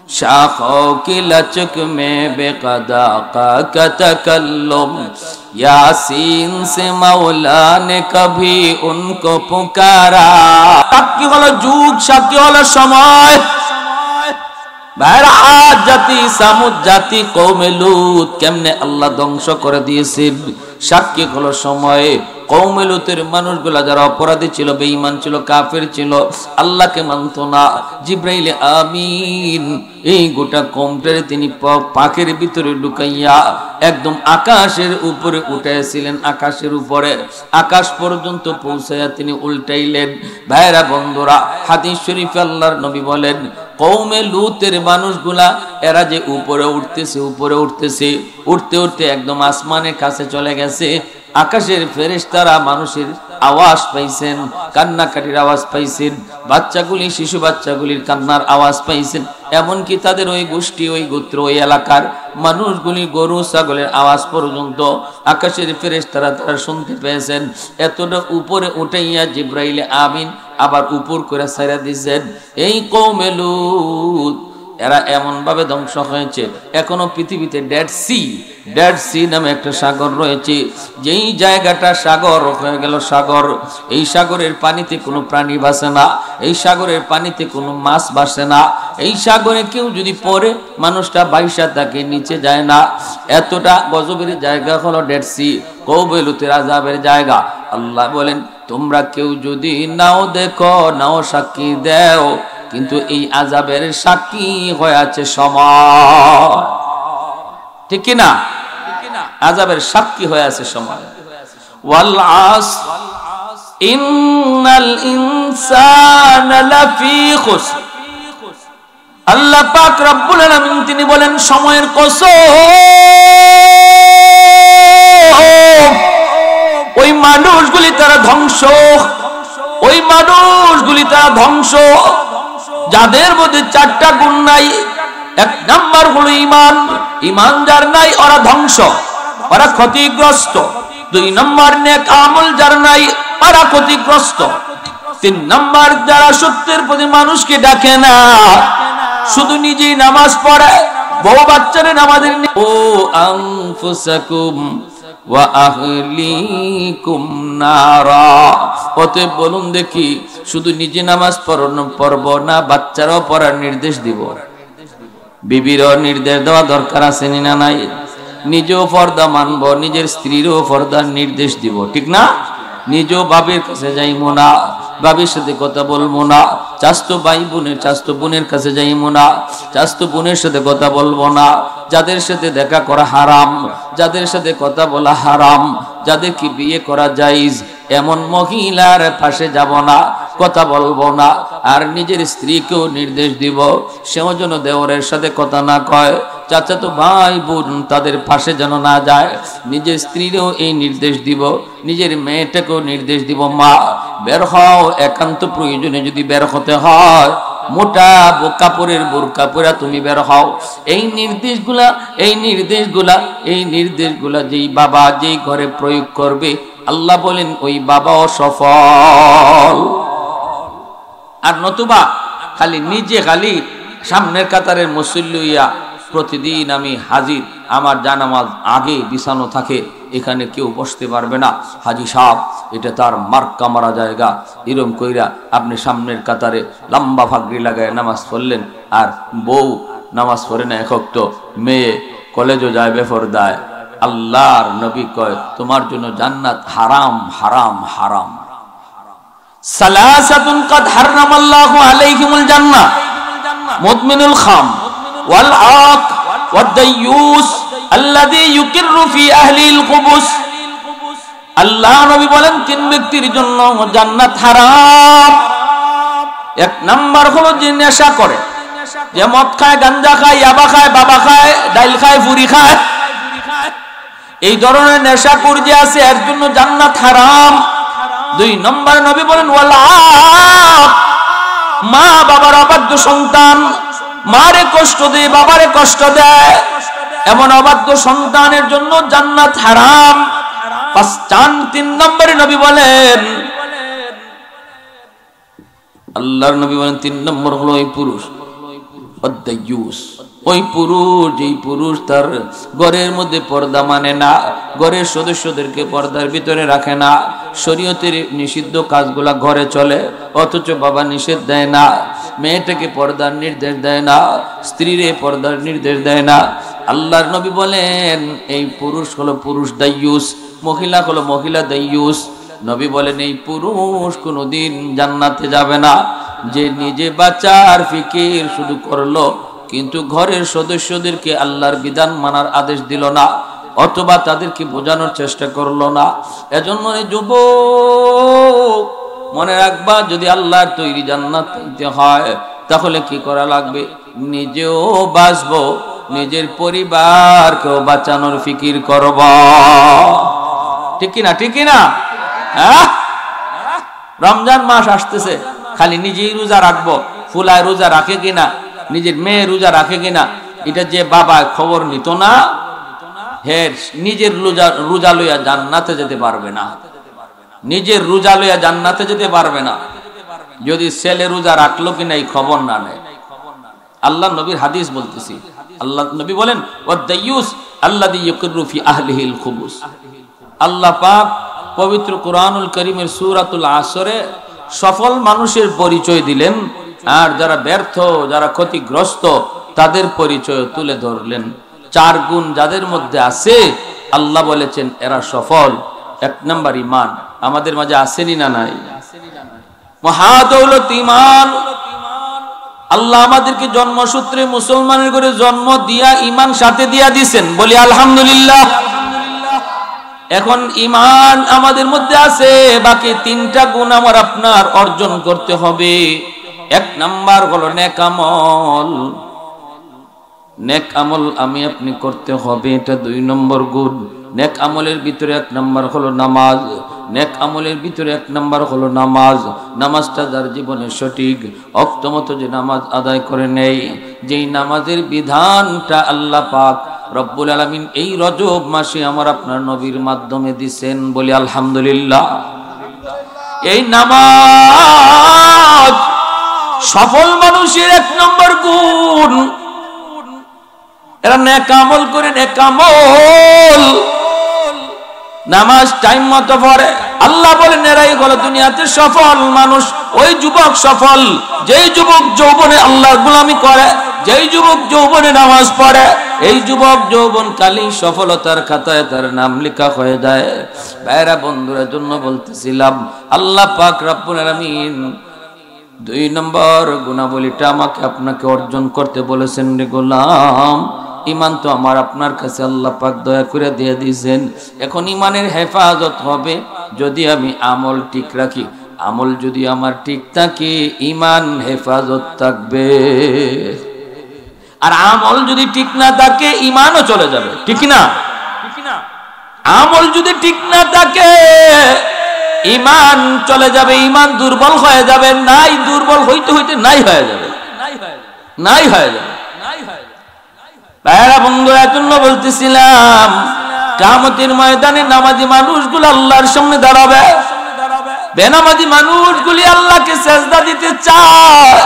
Speaker 1: शाखों की लचक में बेकदा का तकल्लुम यासीन से मौला ने कभी उनको पुकारा। साक्षी हलो जुग, साक्षी हलो समय। আদ জাতি, সামুদ জাতি, কওমে লূত কেমনে আল্লাহ ধ্বংস করে দিয়েছেন। সাক্ষী হলো সময়ে কওমে লূতের মানুষগুলা যারা অপরাধী ছিল, বেঈমান ছিল, কাফের ছিল, আল্লাহকে মানত না। জিবরাইল আমিন এই গোটা কওমটারে তিনি পাকের ভিতরে ঢুকাইয়া একদম আকাশের উপরে উঠাইছিলেন। আকাশের উপরে আকাশ পর্যন্ত পৌঁছাইয়া তিনি উল্টাইলেন। ভাইরা বন্ধুরা, হাদিস শরীফে আল্লাহর নবী বলেন কওমে লূতের মানুষগুলা এরা যে উপরে উঠতেছে, উপরে উঠতেছে, উঠতে উঠতে একদম আসমানের কাছে চলে গেছে। আকাশের ফেরেশতারা মানুষের আওয়াজ পাইছেন, কান্নাকাটির আওয়াজ পাইছেন, বাচ্চাগুলি, শিশু বাচ্চাগুলির কান্নার আওয়াজ পাইছেন। এমনকি তাদের ওই গোষ্ঠী, ওই গোত্র, ওই এলাকার মানুষগুলি গরু ছাগলের আওয়াজ পর্যন্ত আকাশের ফেরেশতারা তারা শুনতে পেয়েছেন। এতটা উপরে উঠাইয়া জিবরাইল আমিন আবার উপর করে ছাইরা দিয়েছেন। এই কওমে লূত এরা এমন ভাবে ধ্বংস হয়েছে, এখনো পৃথিবীতে ডেড সি নামে একটা সাগর রয়েছে। যেই জায়গাটা সাগর হয়ে গেল সাগর, এই সাগরের পানিতে কোনো প্রাণী ভাসে না, এই সাগরের পানিতে কোনো মাছ ভাসে না, এই সাগরে কেউ যদি পড়ে মানুষটা বাইসা তাকে নিচে যায় না। এতটা গজবের জায়গা হলো ডেড সি, কওমে লূতের আযাবের জায়গা। আল্লাহ বলেন তোমরা কেউ যদি নাও দেখো, নাও সাক্ষী দেও, কিন্তু এই আযাবের সাক্ষী হয়ে আছে সময়। ঠিক কি না? আযাবের সাক্ষী হয়ে আছে সময়। ওয়াল আসর ইন্নাল ইনসানা লাফি খুসর। আল্লাহ পাক রব্বুল আলামিন তিনি বলেন সময়ের কসম, ওই মানুষগুলি তারা ধ্বংস, ওই মানুষগুলি তারা ধ্বংস যাদের মধ্যে চারটা গুণ নাই। এক নাম্বার হলো ঈমান, ঈমান যার নাই ওরা ধ্বংস, ওরা ক্ষতিগ্রস্ত। দুই নাম্বার নেক আমল যার নাই ওরা ক্ষতিগ্রস্ত। তিন নাম্বার যারা সত্যের প্রতি মানুষকে ডাকে না, শুধু নিজেই নামাজ পড়ে, বউ বাচ্চারে নামাজের ও আনফুসাকুম ওয়া আহলিকুম নারা। অতএব বলুন দেখি, শুধু নিজে নামাজ পড়ব না, বাচ্চারাও পড়ার নির্দেশ দিব, বিবিরও নির্দেশ দেওয়া দরকার আছে না নাই? নিজেও পর্দা মানব, নিজের স্ত্রীরও পর্দার নির্দেশ দিব, ঠিক না? নিজেও বাবির কাছে যাইবো না, বাবির সাথে কথা বলবো না, চাচতো ভাই বোনের চাচতো বোনের কাছে যাইবো না, চাচতো বোনের সাথে কথা বলবো না, যাদের সাথে দেখা করা হারাম, যাদের সাথে কথা বলা হারাম, যাদেরকে বিয়ে করা জায়েজ এমন মহিলার পাশে যাব না, কথা বলবো না। আর নিজের স্ত্রীকেও নির্দেশ দিব সেও যেন দেওরের সাথে কথা না কয়, চাচাতো ভাই বোন তাদের পাশে যেন না যায়। নিজের স্ত্রীরও এই নির্দেশ দিব, নিজের মেয়েটাকেও নির্দেশ দিব, মা বের হও, একান্ত প্রয়োজনে যদি বের হতে হয় মোটা কাপড়ের বোরকা পরে তুমি বের হও। এই নির্দেশগুলা যেই বাবা যেই ঘরে প্রয়োগ করবে আল্লাহ বলেন ওই বাবাও সফল। আর নতুবা খালি নিজে খালি সামনের কাতারের মুসল্লি হইয়া প্রতিদিন আমি হাজির, আমার জানামাজ আগে বিছানো থাকে, এখানে কেউ বসতে পারবে না। হাজি সাহেব এটা তার মার্কা মারা জায়গা। এরম কইরা আপনি সামনের কাতারে লম্বা ফাগড়ি লাগায় নামাজ পড়লেন, আর বউ নামাজ পড়ে না এক ওয়াক্ত, মেয়ে কলেজও যায় বেপরদায়। আল্লাহর নবী কয় তোমার জন্য জান্নাত হারাম হারাম হারাম। সালাসাতুন কাদ হারামাল্লাহু আলাইহিমুল জান্নাহ, মুদমিনুল খাম ওয়াল আক ওয়াদ দায়ুস আল্লাযী ইউকিরু ফি আহলিল কুবুস। আল্লাহ নবী বলেন তিন ব্যক্তির জন্য জান্নাত হারাম। এক নাম্বার হলো যে নেশা করে, যে মদ খায়, গাঞ্জা খায়, ইয়াবা খায়, বাবা খায়, ডাইল খায়, ফুরি খায়, এই ধরনের নেশাখোর যে আছে এর জন্য জান্নাত হারাম। দুই নম্বর নবী বলেন ওয়াল আক, মা বাবার অবাধ্য সন্তান, মারে কষ্ট দেয়, বাবারে কষ্ট দেয়, এমন অবাধ্য সন্তানের জন্য জান্নাত হারাম। তিন নম্বরে নবী বলেন, আল্লাহর নবী বলেন তিন নম্বর হলো ওই পুরুষ অদ্দায়ুস, ওই পুরুষ যেই পুরুষ তার ঘরের মধ্যে পর্দা মানে না, ঘরের সদস্যদেরকে পর্দার ভিতরে রাখে না, শরীয়তের নিষিদ্ধ কাজগুলা ঘরে চলে অথচ বাবা নিষেধ দেয় না, মেয়েটাকে পর্দার নির্দেশ দেয় না, স্ত্রীরে পর্দার নির্দেশ দেয় না। আল্লাহর নবী বলেন এই পুরুষ হলো পুরুষ দায়ুস, মহিলা হলো মহিলা দায়ুস। নবী বলেন এই পুরুষ কোনোদিন জান্নাতে যাবে না, যে নিজে বাঁচার ফিকির শুধু করলো কিন্তু ঘরের সদস্যদেরকে আল্লাহর বিধান মানার আদেশ দিল না, অথবা তাদেরকে বোঝানোর চেষ্টা করলো না। এজন্য যুবক মনে রাখবা, যদি আল্লাহর তৈরি জান্নাত পেতে হয় তাহলে কি করা লাগবে? নিজেও বাঁচবো, নিজের পরিবারকেও বাঁচানোর ফিকির করব। ঠিক কিনা? ঠিক কিনা? হ্যাঁ, রমজান মাস আসতেছে, খালি নিজেই রোজা রাখবো, ফুলায় রোজা রাখে কিনা, নিজের মেয়ে রোজা রাখে কিনা, এটা যে বাবা খবর নিত না, হে নিজের রোজা লইয়া জান্নাতে যেতে পারবে না, নিজের রোজা লইয়া জান্নাতে যেতে পারবে না যদি ছেলে রোজা রাখলো কিনা এই খবর না নেয়। আল্লাহ নবীর হাদিস বলতেছি, আল্লাহ নবী বলেন ওয়াদায়ুস আল্লাযী ইউকিরু ফি আহলিহিল খুবুস। আল্লাহ পাক পবিত্র কোরআনুল কারীমের সূরাতুল আসরে সফল মানুষের পরিচয় দিলেন, আর যারা ব্যর্থ, যারা ক্ষতিগ্রস্ত তাদের পরিচয় তুলে ধরলেন। চার গুণ যাদের মধ্যে আছে আল্লাহ বলেছেন এরা সফল। এক নাম্বার ঈমান। আমাদের মাঝে আসেনি না নাই? মহাদৌলত ঈমান। আল্লাহ আমাদেরকে জন্মসূত্রে মুসলমানের ঘরে জন্ম দিয়া ঈমান সাথে দিয়া দিয়েছেন, বলি আলহামদুলিল্লাহ। এখন ঈমান আমাদের মধ্যে আছে, বাকি তিনটা গুণ আমার আপনার অর্জন করতে হবে। এক নাম্বার হলো নেক আমল। নেক আমল আমি আপনি করতে হবে, এটা দুই নম্বর গুণ। নেক আমলের ভিতরে এক নাম্বার হলো নামাজ। নেক আমলের ভিতরে এক নাম্বার হলো নামাজ। নামাজটা যার জীবনে সঠিক ওয়াক্ত মতো যে নামাজ আদায় করে নেই, যেই নামাজের বিধানটা আল্লাহ পাক রব্বুল আলামিন এই রজব মাসে আমার আপনার নবীর মাধ্যমে দিছেন, বলি আলহামদুলিল্লাহ। এই নামাজ সফল মানুষের এক নম্বর গুণ। এরা নেক আমল করে, নেক আমল নামাজ টাইম মতো পড়ে। আল্লাহ বলেন এরাই হলো দুনিয়াতে সফল মানুষ। ওই যুবক সফল যেই যুবক যৌবনে আল্লাহর গোলামি করে, যেই যুবক যৌবনে নামাজ পড়ে, এই যুবক যৌবন কালী সফলতার খাতায় তার নাম লেখা হয়ে যায়। ভাইরা বন্ধুরা জন্য বলতেছিলাম, আল্লাহ পাক রব্বুল আলামিন দুই নম্বর গুণাবলীটা আমাকে আপনাকে অর্জন করতে বলেছেন। রে গোলাম, ঈমান তো আমার আপনার কাছে আল্লাহ পাক দয়া করে দিয়ে দিয়েছেন। এখন ঈমানের হেফাজত হবে যদি আমি আমল ঠিক রাখি। আমল যদি আমার ঠিক থাকে, ঈমান হেফাজত থাকবে। আর আমল যদি ঠিক না থাকে, ঈমানও চলে যাবে। ঠিক না? আমল যদি ঠিক না থাকে, ঈমান চলে যাবে, ঈমান দুর্বল হয়ে যাবে। নাই দুর্বল হইতে হইতে নাই হয়ে যাবে, নাই হয়ে যাবে। ভাইরা বন্ধুরা জন্য বলতেছিলাম, কিয়ামতের ময়দানে নামাজি মানুষগুলো আল্লাহর সামনে দাঁড়াবে। বেনামাজি মানুষগুলি আল্লাহকে সেজদা দিতে চায়,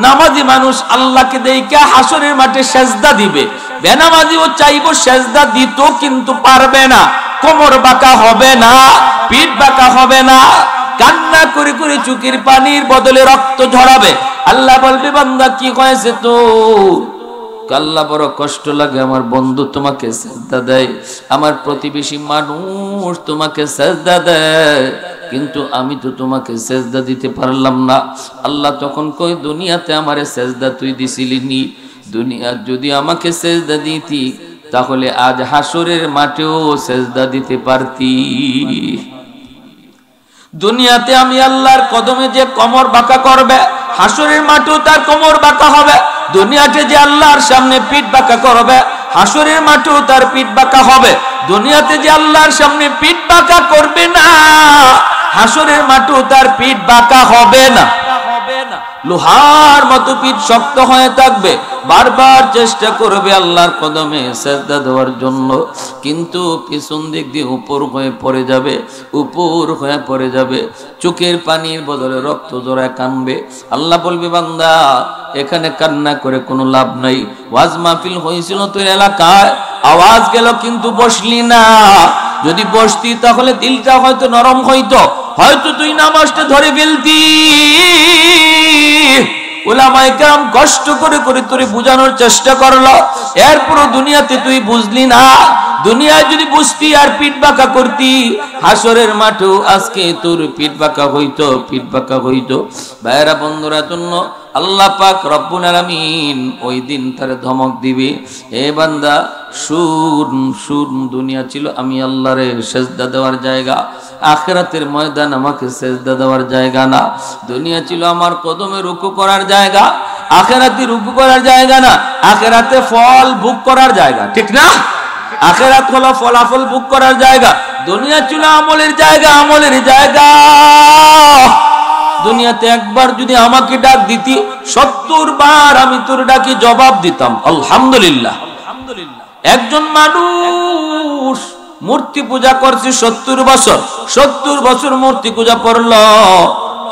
Speaker 1: নামাজি মানুষ আল্লাহকে দেখে হাসরের মাঠে সেজদা দিবে। বেনামাজিও চাইবো সেজদা দিত কিন্তু পারবে না, কোমর বাঁকা হবে না, পিঠ বাঁকা হবে না, কান্না করে করে চোখের পানির বদলে রক্ত ঝরাবে। আল্লাহ বলবে বান্দা কি হয়েছে তো? আল্লাহ বড় কষ্ট লাগে, আমার বন্ধু তোমাকে সেজদা দেয়, আমার প্রতিবেশী মানুষ তোমাকে সেজদা দেয়, কিন্তু আমি তো তোমাকে সেজদা দিতে পারলাম না। আল্লাহ তখন কই দুনিয়াতে আমারে সেজদা তুই দিছিলি নি? দুনিয়া যদি আমাকে সেজদা দিতি তাহলে আজ হাসরের মাঠেও সেজদা দিতে পারতি। দুনিয়াতে আমি আল্লাহর কদমে যে কোমর বাঁকা করবে, হাসরের মাঠেও তার কোমর বাঁকা হবে। দুনিয়াতে যে আল্লাহর সামনে পিঠ বাঁকা করবে, হাসরের মাঠেও তার পিঠ বাঁকা হবে। দুনিয়াতে যে আল্লাহর সামনে পিঠ বাঁকা করবে না, হাসরের মাঠেও তার পিঠ বাঁকা হবে না। লোহার মতো পিঠ শক্ত হয়ে থাকবে, বারবার চেষ্টা করবে আল্লাহর কদমে সেজদা দেওয়ার জন্য, কিন্তু পিছন দিক দিয়ে উপর হয়ে পড়ে যাবে, উপর হয়ে পড়ে যাবে, চোখের পানির বদলে রক্ত জোড়ায় কানবে। আল্লাহ বলবে বান্দা এখানে কান্না করে কোনো লাভ নাই। ওয়াজ মাহফিল হয়েছিল তোর এলাকায়, আওয়াজ গেল কিন্তু বসলি না। যদি বসতি তাহলে দিলটা হয়তো নরম হইতো, হয়তো তুই নামাজটা ধরে ফেলতি। উলামায়ে কেরাম কষ্ট করে করে তোরে বুঝানোর চেষ্টা করলো, এরপরও দুনিয়াতে তুই বুঝলি না। দুনিয়ায় যদি বুঝতি আর পিঠ বাঁকা করতি, হাসরের মাঠেও আজকে তোর পিঠ বাঁকা হইতো, পিঠ বাঁকা হইতো। ভাইরা বন্ধুরা, জন্য আল্লাহ পাক রব্বুল আলামিন ওই দিন তার ধমক দিবে, হে বান্দা শুন শুন, দুনিয়া ছিল আমি আল্লাহরে সেজদা দেওয়ার জায়গা, আখিরাতের ময়দান আমাকে সেজদা দেওয়ার জায়গা না। দুনিয়া ছিল আমার কদমে রুকু করার জায়গা, আখিরাতে রুকু করার জায়গা না, আখিরাতে ফল ভোগ করার জায়গা, ঠিক না? আখিরাত হলো ফলাফল ভোগ করার জায়গা, দুনিয়া ছিল আমলের জায়গা, আমলের জায়গা। দুনিয়াতে একবার যদি আমাকে ডাক দিতি 70 বার আমি তোর ডাকে জবাব দিতাম আলহামদুলিল্লাহ। একজন মানুষ মূর্তি পূজা করছে 70 বছর, 70 বছর মূর্তি পূজা করলো,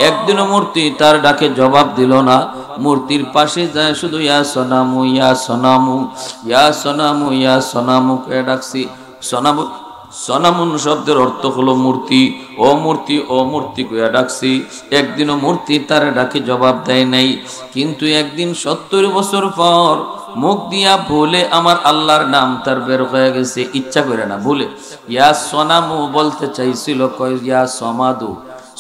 Speaker 1: একদিনও মূর্তি তার ডাকে জবাব দিল না। মূর্তির পাশে যায় শুধু ইয়া সনামু ইয়া সনামু ইয়া সনামু ইয়া সনামু কে ডাকছি। সনামু সনামুন শব্দের অর্থ হলো মূর্তি, ও মূর্তি ও মূর্তি কইয়া ডাকছি। একদিনও মূর্তি তার ডাকে জবাব দেয় নাই, কিন্তু একদিন 70 বছর পর মুখ দিয়া ভুলে আমার আল্লাহর নাম তার বের হয়ে গেছে, ইচ্ছা করে না, ভুলে ইয়া সনামু বলতে চাইছিল, কয় ইয়া সমাদু।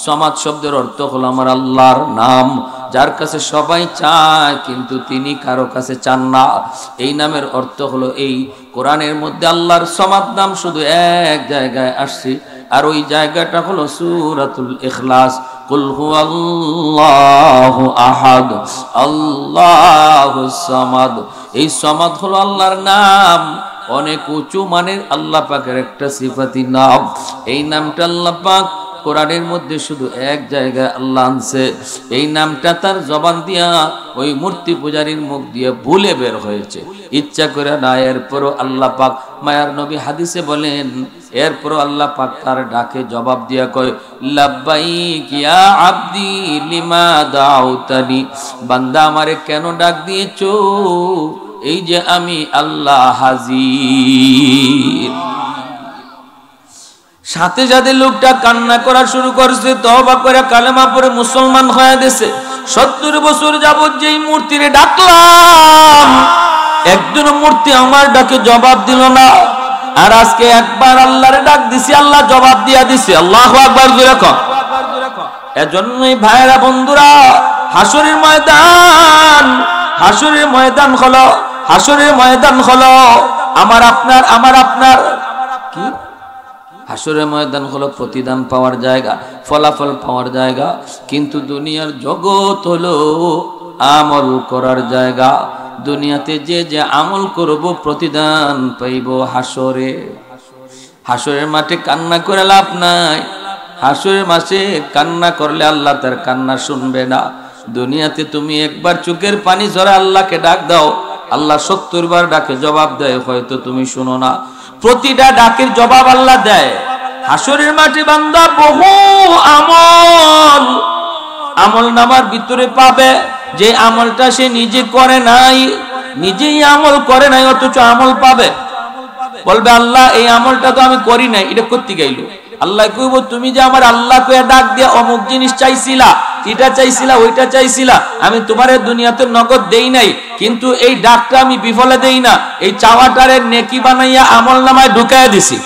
Speaker 1: সমাদ শব্দের অর্থ হলো আমার আল্লাহর নাম, যার কাছে সবাই চায় কিন্তু তিনি কারো কাছে চান না। এই নামের অর্থ হলো এই। কোরআনের মধ্যে আল্লাহর সমাদ নাম শুধু এক জায়গায় আসছে, আর ওই জায়গাটা হলো সূরাতুল ইখলাস। কুল হুয়াল্লাহু আহাদ আল্লাহুস সামাদ। এই সমাদ হলো আল্লাহর নাম, অনেক উঁচু মানের আল্লাহ পাকের একটা সিফাতি নাম। এই নামটা আল্লাহ পাক কোরআনের মধ্যে শুধু এক জায়গায় আল্লাহ আনছে। এই নামটা তার জবান দিয়া ওই মূর্তি পূজারীর মুখ দিয়ে ভুলে বের হয়েছে, ইচ্ছা করে না। এরপরও আল্লাহ পাক মায়ার নবী হাদিসে বলেন, এরপরও আল্লাহ পাক তার ডাকে জবাব দিয়া কয় লাব্বাইক ইয়া আবদি লিমা দাউতানি। বান্দা আমারে কেন ডাক দিয়েছো? এই যে আমি আল্লাহ হাজির। সাথে সাথে লোকটা কান্না করা শুরু করছে, তওবা করে কালেমা পড়ে মুসলমান হয়ে গেছে। 70 বছর যাবত যেই মূর্তিরে ডাকলাম, একজন মূর্তি আমার ডাকে জবাব দিল না, আর আজকে একবার আল্লাহরে ডাক দিছি, আল্লাহ জবাব দিয়া দিছে। আল্লাহু আকবার জোরে কও। এজন্যই ভাইরা বন্ধুরা, হাসরের ময়দান, হাসরের ময়দান হলো, হাসরের ময়দান হলো আমার আপনার কি? হাসরের ময়দান হলো প্রতিদান পাওয়ার জায়গা, ফলাফল পাওয়ার জায়গা, কিন্তু দুনিয়ার জগৎ হলো আমল করার জায়গা। দুনিয়াতে যে যে আমল করব প্রতিদান পাইব হাসরে। হাসরের মাঠে কান্না করে লাভ নাই, হাসরের মাঠে কান্না করলে আল্লাহ তার কান্না শুনবে না। দুনিয়াতে তুমি একবার চোখের পানি ঝরে আল্লাহকে ডাক দাও, আল্লাহ 70 বার ডাকে জবাব দেয়, হয়তো তুমি শুনো না। প্রতিটা ডাকের জবাব আল্লাহ দেয়। হাসরের মাঠে বান্দা বহু আমল নামার ভিতরে পাবে, যে আমলটা সে নিজে করে নাই, নিজেই আমল করে নাই অথচ আমল পাবে। বলবে আল্লাহ এই আমলটা তো আমি করি নাই, এটা করতে গেল। আল্লাহ কইব তুমি যে আমার আল্লাহ কয়ে ডাক দিয়া অমুক জিনিস চাইছিলা, এটা চাইছিলা, ওইটা চাইছিলা, আমি তোমারে দুনিয়াতে নগদ দেই নাই, কিন্তু এই ডাকটা আমি বিফলে দেই না, এই চাওয়াটারে নেকি বানাইয়া আমল নামায় ঢুকাইয়া দিছি।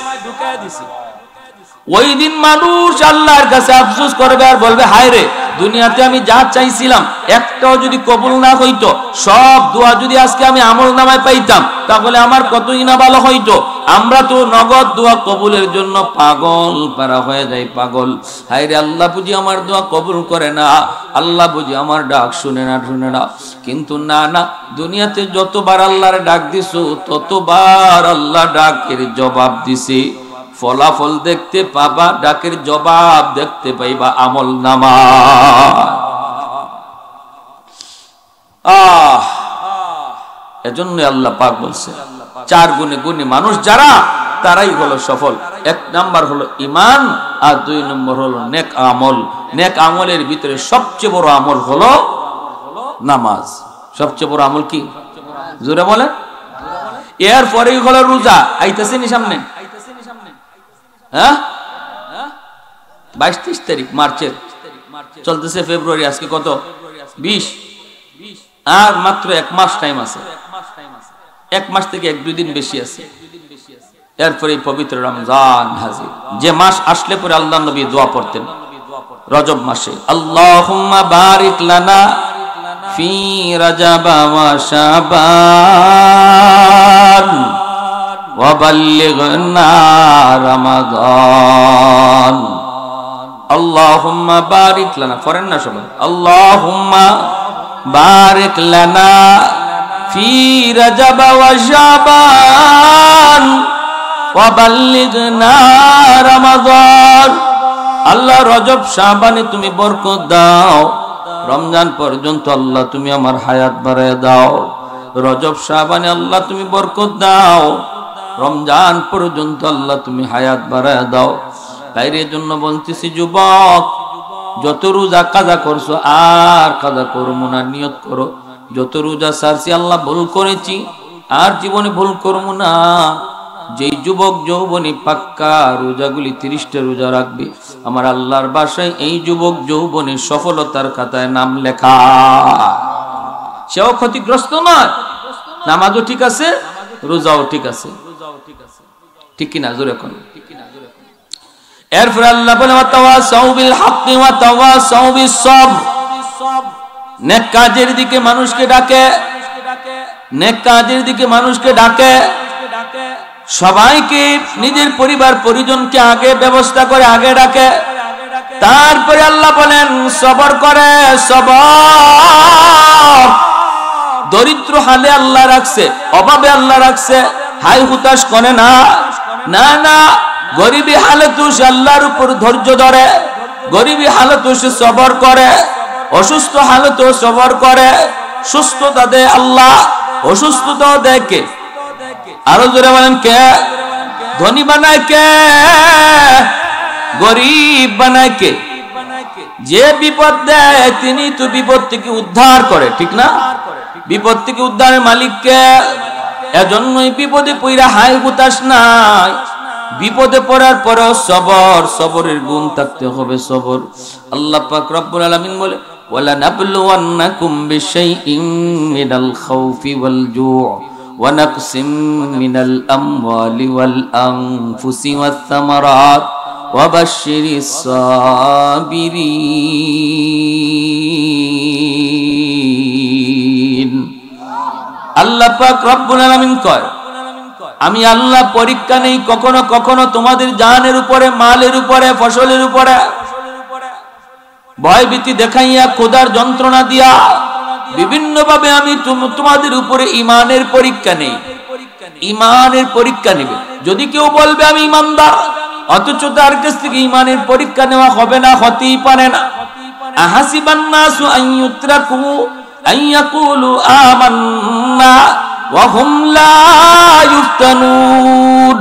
Speaker 1: ওই দিন মানুষ আল্লাহর কাছে আফসোস করবে আর বলবে হায় রে, দুনিয়াতে আমি যা চাইছিলাম একটাও যদি কবুল না হইতো, সব দোয়া যদি আজকে আমি আমল নামায় পাইতাম, তাহলে আমার কতই না ভালো হইতো। আমরা তো নগদ দোয়া কবুলের জন্য পাগল পারা হয়ে যাই, পাগল। হায় রে, আল্লাহ বুঝি আমার দোয়া কবুল করে না, আল্লাহ বুঝি আমার ডাক শুনে না। কিন্তু না না, দুনিয়াতে যতবার আল্লাহর ডাক দিছো ততবার আল্লাহ ডাকের জবাব দিছে। ফলাফল দেখতে পাবা, ডাকের জবাব দেখতে পাইবা আমল নামা। এজন্য আল্লাহ পাক বলছে 4 গুণে গুণী মানুষ যারা, তারাই হলো সফল। 1 নাম্বার হলো ঈমান, আর 2 নম্বর হলো নেক আমল। নেক আমলের ভিতরে সবচেয়ে বড় আমল হলো নামাজ। সবচেয়ে বড় আমল কি? জোরে বলেন। এরপরেই হলো রোজা। আইতাছে নি সামনে? হ্যাঁ, 22-23 তারিখ মার্চের, চলতেছে ফেব্রুয়ারি, আজকে কত? 20। আর মাত্র 1 মাস টাইম আছে। 1 মাস থেকে 1-2 দিন বেশি আছে। এরপরে পবিত্র রমজান হাজির, যে মাস আসলে পরে আল্লাহ নবী দোয়া পড়তেন রজব মাসে, আল্লাহুম্মা বারিক লানা ফি রজব ওয়া শাবান ওয়া বাল্লিগনা রমাদান। আল্লাহুম্মা বারিক লানা, করেন না সবাই? আল্লাহুম্মা বারিক লানা ফি রজব ওয়া শাবান ওয়া বাল্লিগনা রমাদান। আল্লাহ রজব শাবানে তুমি বরকত দাও, রমজান পর্যন্ত আল্লাহ তুমি আমার হায়াত বাড়ায় দাও। রজব শাবানে আল্লাহ তুমি বরকত দাও, রমজান পর্যন্ত আল্লাহ তুমি হায়াত বাড়ায় দাও। তাইর জন্য বলতেছি যুবক, যত রোজা কাজা করছো আর কাজা করবো না, নিয়ত করো যত রোজা সারছি আল্লাহ ভুল করেছি আর জীবনে ভুল করবো না। যেই যুবক যৌবনী পাক্কা রোজাগুলি 30টা রোজা রাখবে, আমার আল্লাহর বাসায় এই যুবক যৌবনী সফলতার খাতায় নাম লেখা। সেও ক্ষতিগ্রস্ত নয়, নামাজও ঠিক আছে, রোজাও ঠিক আছে, ঠিক কিনা? জোরে কোন। এরপর আল্লাহ বলে ওয়াতাওয়াসাউ বিল হাক্কি ওয়াতাওয়াসাউ বিস সাবর। নেক কাজের দিকে মানুষকে ডাকে, নেক কাজের দিকে মানুষকে ডাকে, সবাইকে নিজের পরিবার পরিজনকে আগে ব্যবস্থা করে আগে ডাকে। তারপরে আল্লাহ বলেন সবর করে, সবর। দরিদ্র হালে আল্লাহ রাখছে, অভাবে আল্লাহ রাখছে, হাই হুতাশ করে না, না না। গরিবী হালতে সে আল্লাহর উপর ধৈর্য ধরে, গরিবী হালতে সে সবর করে, অসুস্থ হালতেও সবর করে। সুস্থতা দেয় আল্লাহ, অসুস্থতাও দেয় কে? আরো জোরে বলেন কে? ধনী বানায় কে? গরিব বানায় কে? যে বিপদ দেয় তিনি তো বিপদ থেকে উদ্ধার করে, ঠিক না? বিপদ থেকে উদ্ধারের মালিক কে? এজন্যই বিপদে পইরা হাই হুতাশ নাই, বিপদে পড়ার পরেও সবর, সবরের গুণ থাকতে হবে, সবর। আল্লাহ পাক রব্বুল আলামিন বলে ওয়ালা নাবলুওয়ান্নাকুম বিশাইইন মিনাল খাউফি ওয়াল জু' ওয়া নাকসিম মিনাল আমওয়ালি ওয়াল আনফুসি ওয়াস সামারাত ওয়া বাশশিরিস সাবিরিন। আল্লাহ পাক রব্বুল আলামিন কয় আমি আল্লাহ পরীক্ষা নেই কখনো কখনো তোমাদের জানের উপরে, মালের উপরে, ফসলের উপরে ভয়ভীতি দেখাইয়া, খোদার যন্ত্রণা দিয়া বিভিন্ন ভাবে আমি তোমাদের উপরে ইমানের পরীক্ষা নেই। ইমানের পরীক্ষা নেবে। যদি কেউ বলবে আমি ইমানদার অথচ তার কাছ থেকে ইমানের পরীক্ষা নেওয়া হবে না, হতেই পারে না। আহাসিবান নাসু আন ইউতরাকু আন ইয়াকুলু আমান্না ওয়া হুম লা ইফতানুন।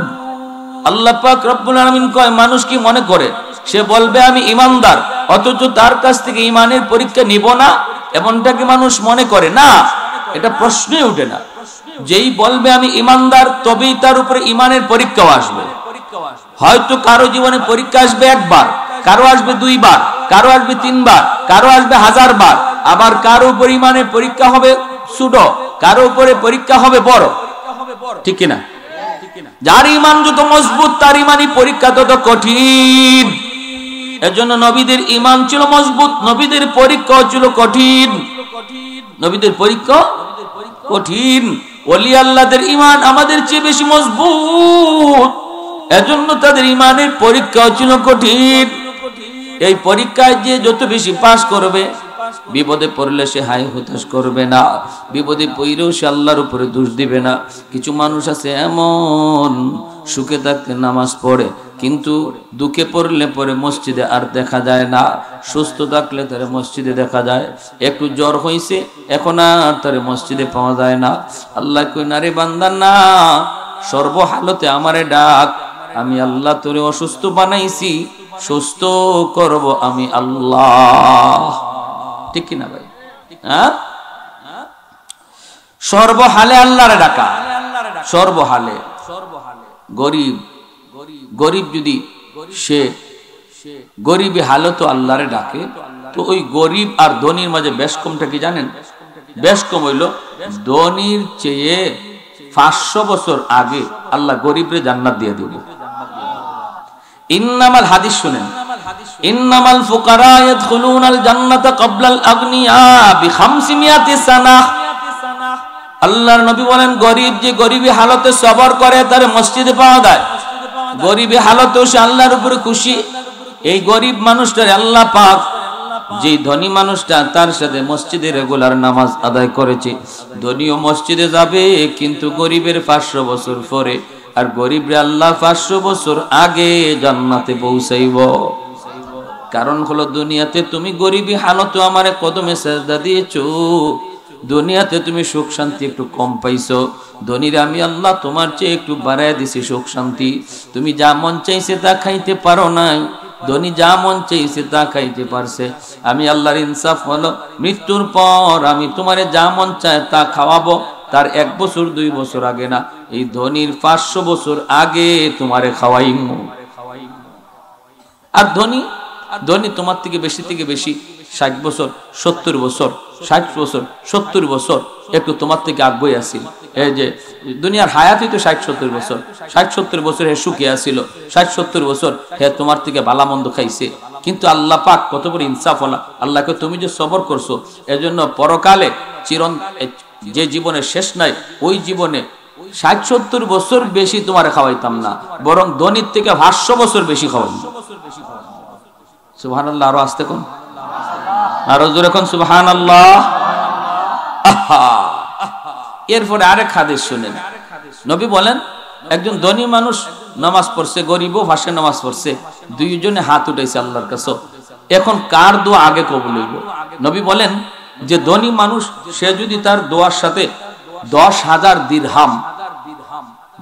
Speaker 1: আল্লাহ পাক রব্বুল আলামিন কয় মানুষ কি মনে করে সে বলবে আমি ইমানদার অথচ তার কাছ থেকে ইমানের পরীক্ষা নিব না? এমনটা কি মানুষ মনে করে? না, এটা প্রশ্নই ওঠে না। যেই বলবে আমি ইমানদার, তবেই তার উপরে ইমানের পরীক্ষাও আসবে। হয়তো কারো জীবনে পরীক্ষা আসবে একবার, কারো আসবে দুইবার, কারো আসবে তিনবার, কারো আসবে 1000 বার। আবার কারো উপর ইমানের পরীক্ষা হবে ছোট, কারো উপরে পরীক্ষা হবে বড়, ঠিক কিনা? যার ইমান যত মজবুত তার ইমানই পরীক্ষা তত কঠিন। এজন্য নবীদের ইমান ছিল মজবুত, নবীদের পরীক্ষা ছিল কঠিন, নবীদের পরীক্ষা কঠিন। ওলি আল্লাহদের ইমান আমাদের চেয়ে বেশি মজবুত, এজন্য তাদের ইমানের পরীক্ষা ছিল কঠিন। এই পরীক্ষায় যে যত বেশি পাস করবে, বিপদে পড়লে সে হাই হতাশ করবে না, বিপদে পড়লেও সে আল্লাহর উপরে দোষ দিবে না। কিছু মানুষ আছে এমন, সুখে থাকতে নামাজ পড়ে কিন্তু দুঃখে পড়লে পরে মসজিদে আর দেখা যায় না, সুস্থ থাকলে তার মসজিদে দেখা যায়। একটু জ্বর হয়েছে এখন আর তার মসজিদে পাওয়া যায় না। আল্লাহ কই না রে বান্দা, না, সর্বহালতে আমারে ডাক, আমি আল্লাহ তোরে অসুস্থ বানাইছি, সুস্থ করব আমি আল্লাহ, ঠিক কিনা ভাই? হ্যাঁ, সর্বহালে আল্লাহরে ডাকা, সর্বহালে। গরিব গরিব যদি সে গরিবী হালত আল্লাহরে ডাকে, তো ওই গরিব আর ধনীর মাঝে বেশ কমটা কি জানেন? বেশ কম হইল ধনীর চেয়ে 500 বছর আগে আল্লাহ গরিবরে জান্নাত দিয়ে দিব। ইন্নামাল হাদিস শুনেন, ইন্নামাল ফুকারা ইয়াদখুলুনাল জান্নাতা ক্বাবলাল আগনিয়া বি500 সানাহ। আল্লাহর নবী বলেন, গরিব যে গরিবী হালতে সবর করে তার মসজিদে পাওয়া যায়, গরিবী হালতেও সে আল্লাহর উপরে খুশি। এই গরিব মানুষটার আল্লাহ পাক যে ধনী মানুষটা তার সাথে মসজিদে রেগুলার নামাজ আদায় করেছে, ধনীও মসজিদে যাবে কিন্তু গরিবের 500 বছর পরে, আর গরিবরে আল্লাহ 500 বছর আগে জান্নাতে পৌঁছাইব। কারণ হলো দুনিয়াতে তুমি গরিবী হালতে আমারে কদমে সেজদা দিয়েছো, দুনিয়াতে তুমি সুখ শান্তি একটু কম পাইছো, ধনীর আমি আল্লাহ তোমার চেয়ে একটু বাড়ায় দিছি সুখ শান্তি। তুমি যা মন চাইছে তা খাইতে পারো নাই, ধনী যা মন চাইছে তা খাইতে পারছে। আমি আল্লাহর ইনসাফ হলো, মৃত্যুর পর আমি তোমারে যা মন চায় তা খাওয়াবো, তার 1 বছর 2 বছর আগে না, এই ধনীর 500 বছর আগে তোমারে খাওয়াইমু। আর ধনী তোমার থেকে বেশি 60 বছর 70 বছর 60 বছর 70 বছর একটু তোমার থেকে আগ্রহী আসিল। এই যে দুনিয়ার হায়াতই তো 60-70 বছর, 60-70 বছর হে সুখে আসিল, 60-70 বছর হে তোমার থেকে ভালো মন্দ খাইছে। কিন্তু আল্লাহ পাক কত বড় ইনসাফ হলো, আল্লাহকে তুমি যে সবর করছো, এজন্য পরকালে যে জীবনের শেষ নাই, ওই জীবনে 60-70 বছর বেশি তোমারে খাওয়াইতাম না, বরং ধনীর থেকে 500 বছর বেশি খাওয়াইতাম। সুবহানাল্লাহ, আরো আসতে কোন, আরো জোরে কোন সুবহানাল্লাহ। এরপরে আরেক হাদিস শুনেন, নবী বলেন, একজন ধনী মানুষ নামাজ পড়ছে, গরিবও ভাষায় নামাজ পড়ছে, দুইজনে হাত উঠাইছে আল্লাহর কাছে। এখন কার দোয়া আগে কবুল হইব? নবী বলেন যে ধনী মানুষ সে যদি তার দোয়ার সাথে 10,000 দিরহাম,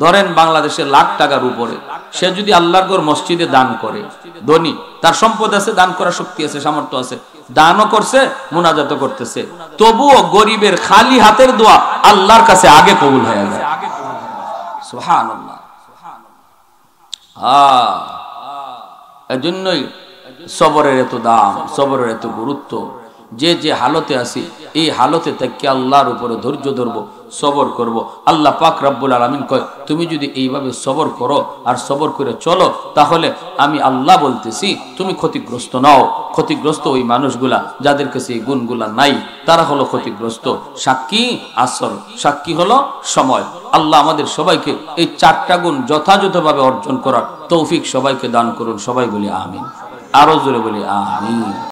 Speaker 1: ধরেন বাংলাদেশের লাখ টাকার উপরে, সে যদি আল্লাহর ঘর মসজিদে দান করে, ধনী তার সম্পদ আছে, দান করার শক্তি আছে, সামর্থ্য আছে, দানও করছে, মুনাজাত করতেছে, তবুও গরিবের খালি হাতের দোয়া আল্লাহর কাছে আগে কবুল হয়ে যায়। সুবহানাল্লাহ। এজন্যই সবরের এত দাম, সবরের এত গুরুত্ব। যে যে হালতে আছি, এই হালতে থেকে আল্লাহর উপরে ধৈর্য ধরবো, সবর করব। আল্লাহ পাক রব্বুল আলামিন কয়, তুমি যদি এইভাবে সবর করো আর সবর করে চলো, তাহলে আমি আল্লাহ বলতেছি তুমি ক্ষতিগ্রস্ত নাও। ক্ষতিগ্রস্ত ওই মানুষগুলা যাদের কাছে এই গুণগুলা নাই, তারা হলো ক্ষতিগ্রস্ত। সাক্ষী আসর, সাক্ষী হলো সময়। আল্লাহ আমাদের সবাইকে এই 4টা গুণ যথাযথভাবে অর্জন করার তৌফিক সবাইকে দান করুন। সবাই বলি আমিন, আরো জোরে বলি আমিন।